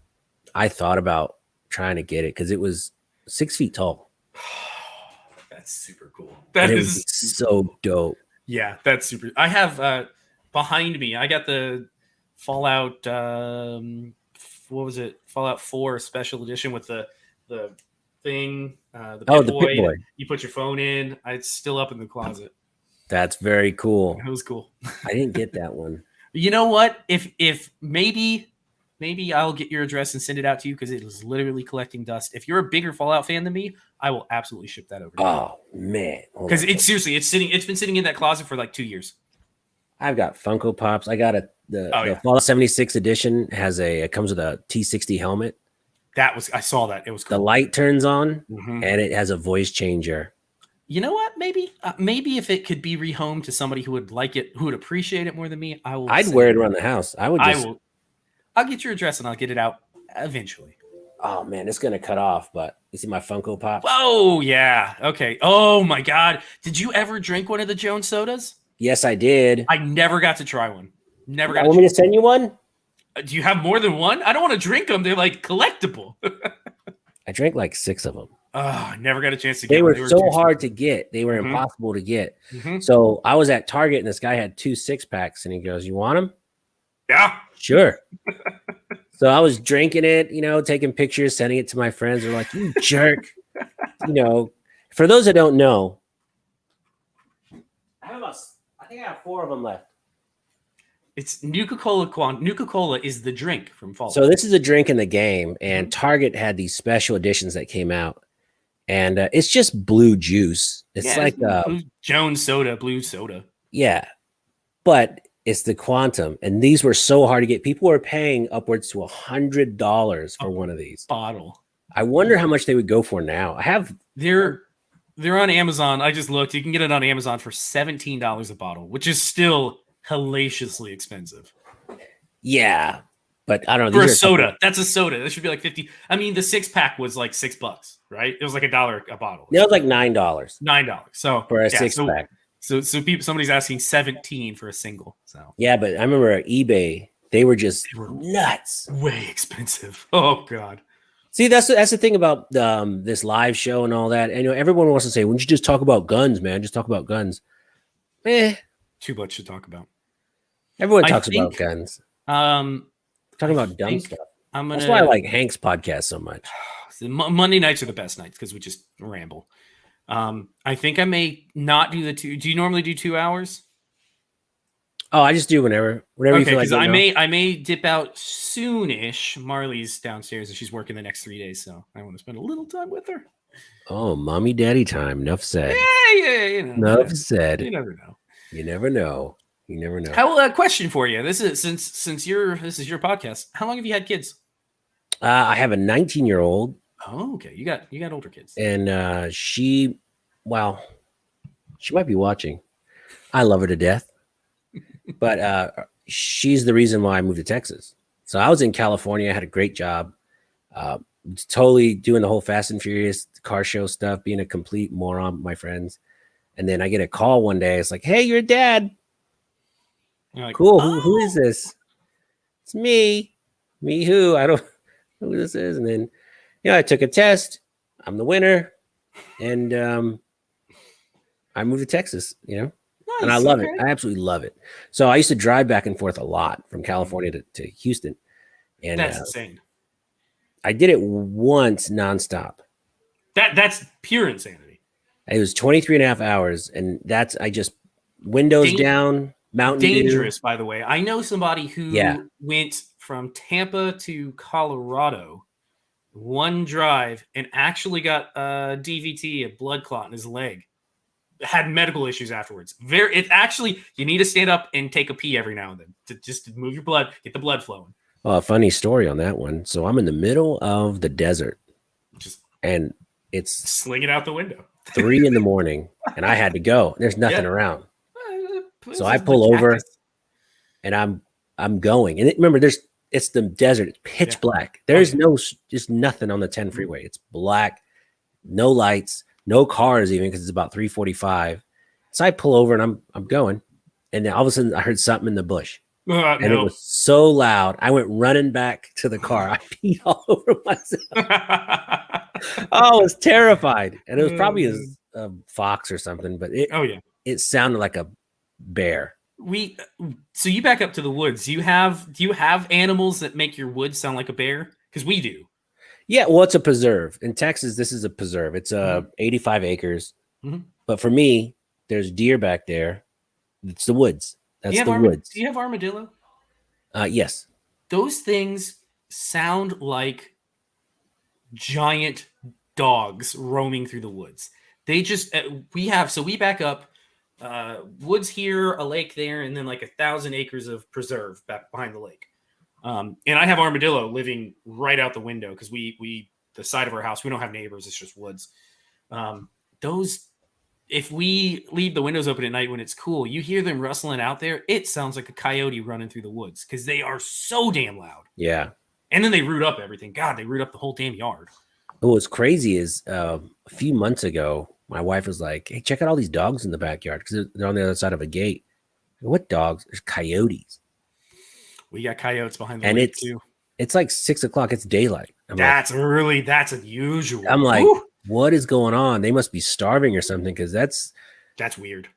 I thought about trying to get it because it was 6 feet tall. That's super cool. That is so dope. Yeah, that's super. I have behind me. I got the Fallout. What was it? Fallout 4 Special Edition with the thing. The Pip-Boy. You put your phone in. It's still up in the closet. That's very cool. It was cool. I didn't get that one. You know what? If maybe I'll get your address and send it out to you because it was literally collecting dust. If you're a bigger Fallout fan than me, I will absolutely ship that over to you. Oh man. Because it's seriously, it's been sitting in that closet for like 2 years. I've got Funko Pops. I got the Fallout 76 edition it comes with a T60 helmet. I saw that. It was cool. The light turns on and it has a voice changer. You know what? Maybe if it could be rehomed to somebody who would like it, who would appreciate it more than me, I'd wear it around the house. I'll get your address and I'll get it out eventually. Oh man, it's gonna cut off, but you see my Funko Pop? Oh yeah. Okay. Oh my God. Did you ever drink one of the Jones sodas? Yes, I did. I never got to try one. Never got. Want me to send you one? Do you have more than one? I don't want to drink them. They're like collectible. I drank like 6 of them. Oh, I never got a chance to get They one. were so hard to get. They were impossible to get. So I was at Target and this guy had 2 6-packs and he goes, "You want them?" Yeah. Sure. So I was drinking it, taking pictures, sending it to my friends. They're like, "You jerk." For those that don't know, I think I have 4 of them left. It's Nuka Cola. Nuka Cola is the drink from Fallout. So this is a drink in the game, and Target had these special editions that came out, and it's just blue juice. It's like blue Jones soda, blue soda. Yeah, but it's the Quantum, and these were so hard to get. People were paying upwards to $100 for one of these bottle. I wonder how much they would go for now. They're on Amazon. I just looked. You can get it on Amazon for $17 a bottle, which is still hellaciously expensive. Yeah, but I don't know. For a soda. That's a soda. That should be like 50. I mean, the 6-pack was like $6, right? It was like $1 a bottle. It was like $9. $9. So for a 6-pack. So somebody's asking 17 for a single. So yeah, but I remember at eBay, they were nuts. Way expensive. Oh God. See, that's the thing about this live show and all that. And everyone wants to say, "Wouldn't you just talk about guns, man? Just talk about guns." Too much to talk about. Everyone talks about guns. Talking about dumb stuff. That's why I like Hank's podcast so much. Monday nights are the best nights because we just ramble. I think I may not do the 2. Do you normally do 2 hours? Oh, I just do whenever you feel like. I may dip out soonish. Marley's downstairs and she's working the next 3 days, so I want to spend a little time with her. Oh, mommy, daddy time. Enough said. Yeah. Enough said. You never know. You never know. You never know. How a question for you? This is since this is your podcast. How long have you had kids? I have a 19-year-old. Oh, okay. You got older kids. And she might be watching. I love her to death. But she's the reason why I moved to Texas. So I was in California. I had a great job. Uh, totally doing the whole Fast and Furious car show stuff, being a complete moron with my friends. And then I get a call one day. It's like, hey, you're dad. You're like, Cool. Who is oh, this? It's me. Me who? I don't know who this is. And then, I took a test. I'm the winner. And I moved to Texas, and I nice. love it. Okay. I absolutely love it. So I used to drive back and forth a lot from California to Houston. And That's insane. I did it once nonstop. That's pure insanity. It was 23 and a half hours. And I just windows down, Mountain Dew. Dangerous, by the way. I know somebody Yeah. who went from Tampa to Colorado one drive and actually got a DVT, a blood clot in his leg. Had medical issues afterwards. It actually, you need to stand up and take a pee every now and then to move your blood, get the blood flowing. Oh, a funny story on that one. So I'm in the middle of the desert, and it's sling it out the window. 3 a.m, and I had to go. There's nothing around. So I pull over and I'm going. And remember, it's the desert. It's pitch black. There's just nothing on the 10 freeway. It's black, no lights, no cars even, because it's about 3:45. So I pull over and I'm going. And then all of a sudden I heard something in the bush. And it was so loud. I went running back to the car. I peed all over myself. I was terrified. And it was probably a fox or something, but it sounded like a bear. So you back up to the woods. Do you have animals that make your woods sound like a bear? Because we do. Yeah, well, it's a preserve. In Texas, this is a preserve. It's 85 acres. Mm-hmm. But for me, there's deer back there. It's the woods. That's the woods. Do you have armadillo? Yes. Those things sound like giant dogs roaming through the woods. They just we back up woods here, a lake there, and then like 1,000 acres of preserve back behind the lake. And I have armadillo living right out the window because we the side of our house, we don't have neighbors, it's just woods. If we leave the windows open at night when it's cool, you hear them rustling out there. It sounds like a coyote running through the woods because they are so damn loud. Yeah. And then they root up everything. God, they root up the whole damn yard. What's crazy is a few months ago, my wife was like, hey, check out all these dogs in the backyard because they're on the other side of a gate. What dogs? There's coyotes. We got coyotes behind the lake too. It's like 6 o'clock. It's daylight. That's unusual. I'm like, what is going on? They must be starving or something because that's weird.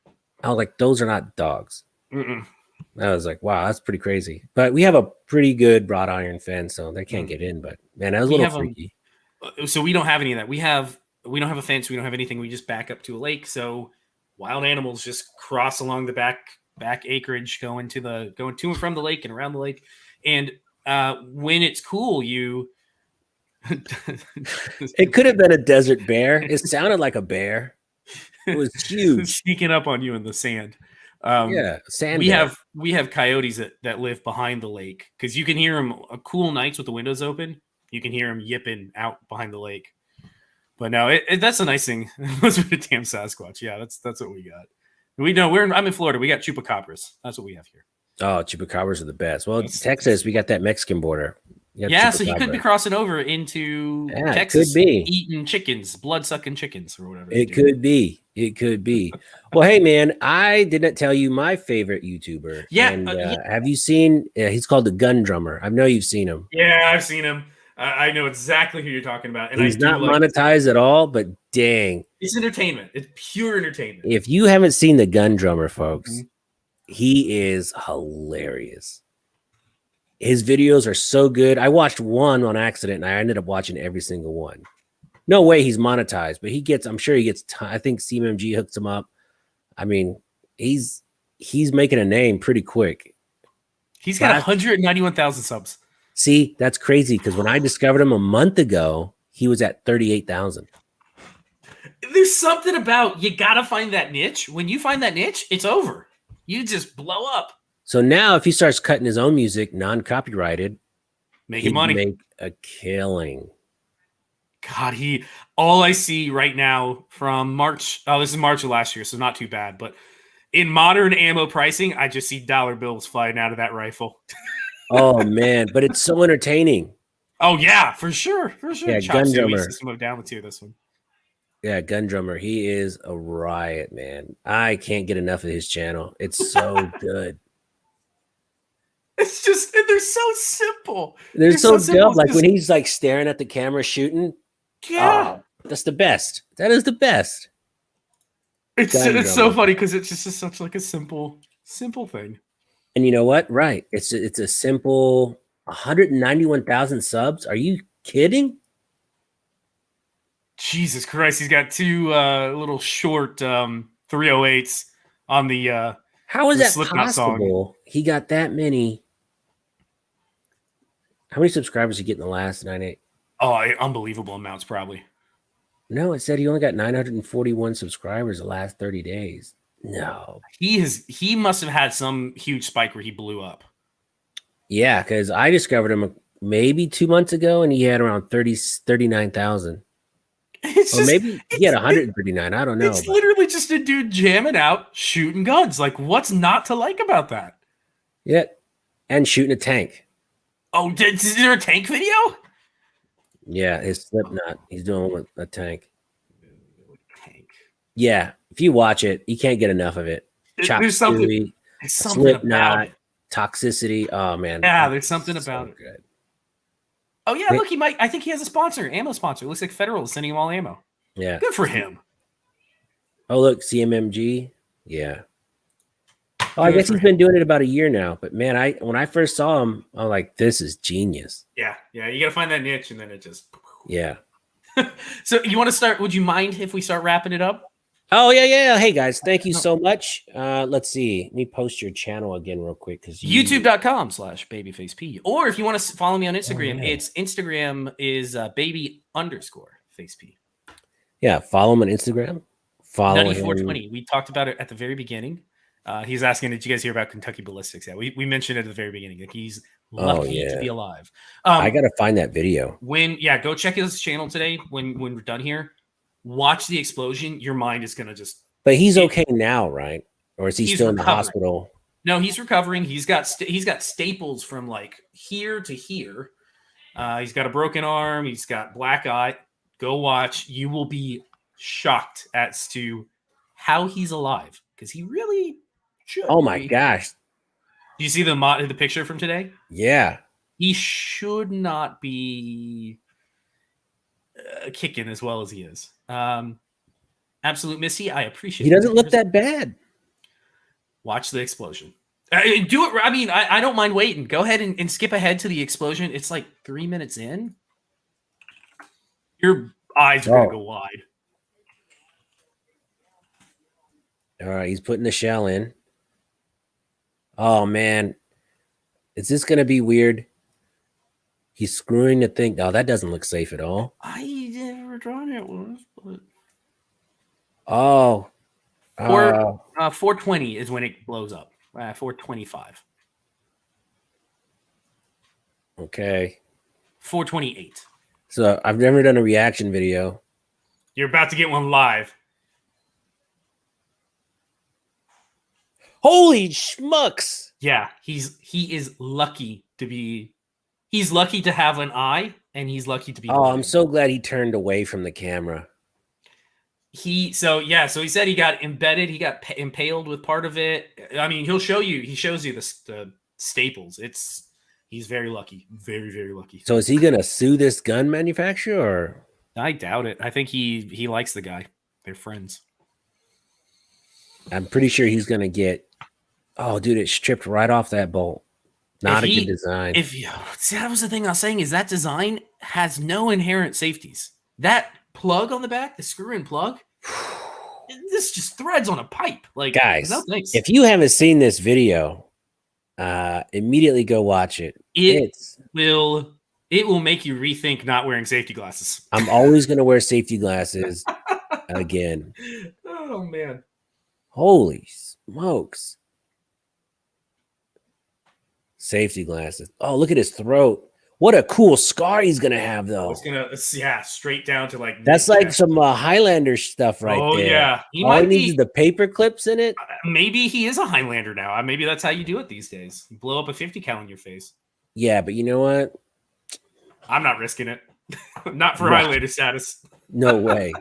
I was like, those are not dogs. Mm-mm. I was like, wow, that's pretty crazy. But we have a pretty good wrought iron fence, so they can't get in. But man, that was a little freaky. So we don't have any of that. We don't have a fence. We don't have anything. We just back up to a lake. So wild animals just cross along the back acreage, going to and from the lake and around the lake. And when it's cool, it could have been a desert bear. It sounded like a bear. It was huge, sneaking up on you in the sand. Sand. We have coyotes that live behind the lake because you can hear them cool nights with the windows open. You can hear them yipping out behind the lake. But no, that's a nice thing. Those are the damn Sasquatch. Yeah, that's what we got. I'm in Florida. We got chupacabras. That's what we have here. Oh, chupacabras are the best. Well, Texas, we got that Mexican border. So he could be crossing over into Texas, could be eating chickens, blood-sucking chickens, or whatever. It could be. Well, hey, man, I didn't tell you my favorite YouTuber. Yeah. Have you seen? He's called the Gun Drummer. I know you've seen him. Yeah, I've seen him. I know exactly who you're talking about. And he's not monetized at all, but dang, it's entertainment. It's pure entertainment. If you haven't seen the Gun Drummer, folks, he is hilarious. His videos are so good. I watched one on accident, and I ended up watching every single one. No way he's monetized, but I'm sure he gets. I think CMMG hooks him up. I mean, he's making a name pretty quick. He's got 191,000 subs. See, that's crazy because when I discovered him a month ago, he was at 38,000. There's something about you gotta find that niche. When you find that niche, it's over. You just blow up. So now, if he starts cutting his own music, non-copyrighted, making money, make a killing. God, all I see right now from March. Oh, this is March of last year, so not too bad. But In modern ammo pricing, I just see dollar bills flying out of that rifle. Oh man, but it's so entertaining. Oh yeah, for sure, for sure. Yeah, Chop Gun Suey, Drummer. System of Down with you. This one. Yeah, Gun Drummer. He is a riot, man. I can't get enough of his channel. It's so good. It's just they're so simple. They're They're so so simple. dumb. It's Like when just he's like staring at the camera shooting. yeah. Oh, that's the best. That is the best. Gun It's so Drummer. funny because it's just such like a simple thing. And you know what? Right. It's a simple 191,000 subs. Are you kidding? Jesus Christ, he's got two little short 308s on How is the that Slipknot song. possible? He got that many. How many subscribers did he get in the last 98? Oh, unbelievable amounts, probably. No, it said he only got 941 subscribers the last 30 days. No. He must have had some huge spike where he blew up. Yeah, because I discovered him maybe 2 months ago and he had around 39,000. It's Or just maybe he had 139. I don't know. it's literally just a dude jamming out, shooting guns. Like, what's not to like about that? Yeah. And shooting a tank. Oh, is there a tank video? Yeah, his Slipknot. He's doing with a tank. Tank. Yeah, if you watch it, you can't get enough of it. Chop There's something. Suey, There's something about Slipknot, it. Toxicity. Oh man. Yeah, there's something about it. Good. Oh yeah, look, he might. I think he has a sponsor, ammo sponsor. It looks like Federal is sending him all ammo. Yeah. Good for him. Oh look, CMMG. Yeah. Oh, I Good guess for he's him. been doing it about a year now. But man, when I first saw him, I was like, this is genius. Yeah. You got to find that niche, and then it just. Yeah. So you want to start? Would you mind if we start wrapping it up? Oh yeah. Hey guys, thank you so much. Let's see. Let me post your channel again real quick because YouTube.com/babyfaceP. Or if you want to follow me on Instagram, yeah. it's Instagram is baby_faceP. Yeah, follow him on Instagram. Follow him. 9420. We talked about it at the very beginning. He's asking, did you guys hear about Kentucky Ballistics? Yeah, we mentioned it at the very beginning. Like he's lucky to be alive. I gotta find that video. Go check his channel today. When we're done here, watch the explosion. Your mind is gonna just. But he's okay now, right? Or is he still in the hospital? No, he's recovering. He's got staples from like here to here. He's got a broken arm. He's got black eye. Go watch. You will be shocked as to how he's alive because he really should. Oh my gosh! Do you see the picture from today? Yeah, he should not be kicking as well as he is. Absolute Missy, I appreciate. He doesn't look that bad. Watch the explosion. Do it. I mean, I don't mind waiting. Go ahead and skip ahead to the explosion. It's like 3 minutes in. Your eyes are gonna go wide. All right, he's putting the shell in. Oh man, is this gonna be weird? He's screwing the thing. Oh, that doesn't look safe at all. I never drawn it once, but 420 is when it blows up. 425. Okay. 428. So I've never done a reaction video. You're about to get one live. Holy schmucks! Yeah, he is lucky to be. He's lucky to have an eye, and he's lucky to be. Oh, I'm so glad he turned away from the camera. So he said he got embedded. He got impaled with part of it. I mean, he shows you the staples. He's very lucky, very very lucky. So is he gonna sue this gun manufacturer? Or? I doubt it. I think he likes the guy. They're friends. I'm pretty sure he's gonna get. Oh, dude, it stripped right off that bolt. Not a good design. See, that was the thing I was saying is that design has no inherent safeties. That plug on the back, the screw-in plug, this just threads on a pipe. Like, guys, no thanks. If you haven't seen this video, immediately go watch it. It will make you rethink not wearing safety glasses. I'm always gonna wear safety glasses again. Oh man. Holy smokes. Safety glasses. Oh, look at his throat. What a cool scar he's gonna have, though. It's straight down to like That's like mid-chest. some Highlander stuff right Oh there. yeah, he All he might needs be. is the paper clips in it. Maybe he is a Highlander now. Maybe that's how you do it these days. You blow up a 50 cal in your face. Yeah, but you know what? I'm not risking it. Not for No. Highlander status. No way.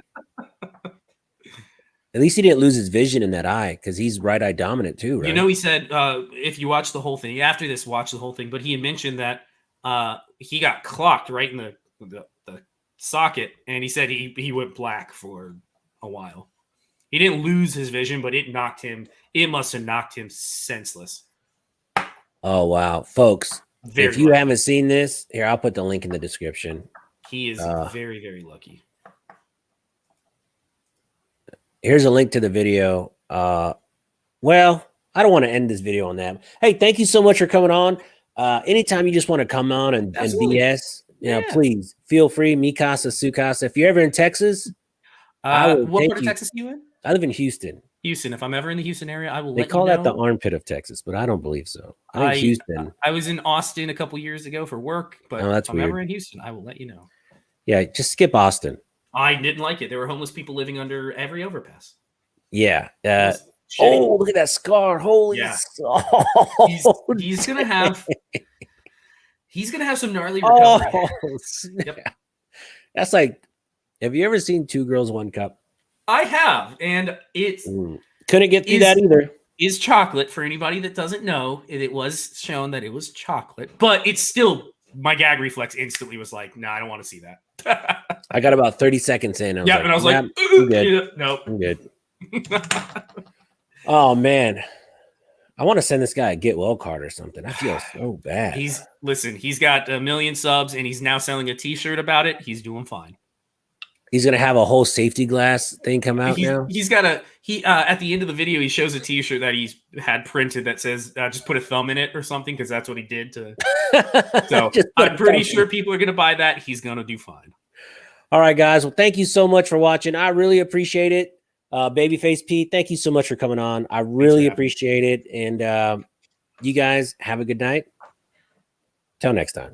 At least he didn't lose his vision in that eye because he's right eye dominant too, right? You know, he said if you watch the whole thing, after this, watch the whole thing. But he had mentioned that he got clocked right in the socket, and he said he went black for a while. He didn't lose his vision, but it must have knocked him senseless. Oh wow, folks! Very if you lucky. haven't seen this, here I'll put the link in the description. He is very, very lucky. Here's a link to the video. Well, I don't want to end this video on that. Hey, thank you so much for coming on. Anytime you just want to come on and BS, please feel free. Mikasa, Sukasa. If you're ever in Texas, what part of Texas are you in? I live in Houston. Houston. If I'm ever in the Houston area, I will They let call you know. that the armpit of Texas, but I don't believe so. I think Houston. I was in Austin a couple years ago for work, but that's if I'm weird. ever in Houston, I will let you know. Yeah, just skip Austin. I didn't like it. There were homeless people living under every overpass. Yeah. Oh, look at that scar! Holy, yeah. He's gonna have some gnarly recovery. Yep. That's like, have you ever seen Two Girls, One Cup? I have, and it's couldn't get through that either. Is chocolate for anybody that doesn't know? It was shown that it was chocolate, but it's still my gag reflex instantly was like, "No, I don't want to see that." I got about 30 seconds in. And I was like, I'm good. Nope, I'm good. Oh man, I want to send this guy a get well card or something. I feel so bad. He's got 1 million subs, and he's now selling a T-shirt about it. He's doing fine. He's gonna have a whole safety glass thing come out now. He's got at the end of the video, he shows a T-shirt that he's had printed that says just put a thumb in it or something, because that's what he did to. So I'm pretty sure people are gonna buy that. He's gonna do fine. All right, guys. Well, thank you so much for watching. I really appreciate it. Babyface Pete, thank you so much for coming on. I really appreciate it. And you guys have a good night. Till next time.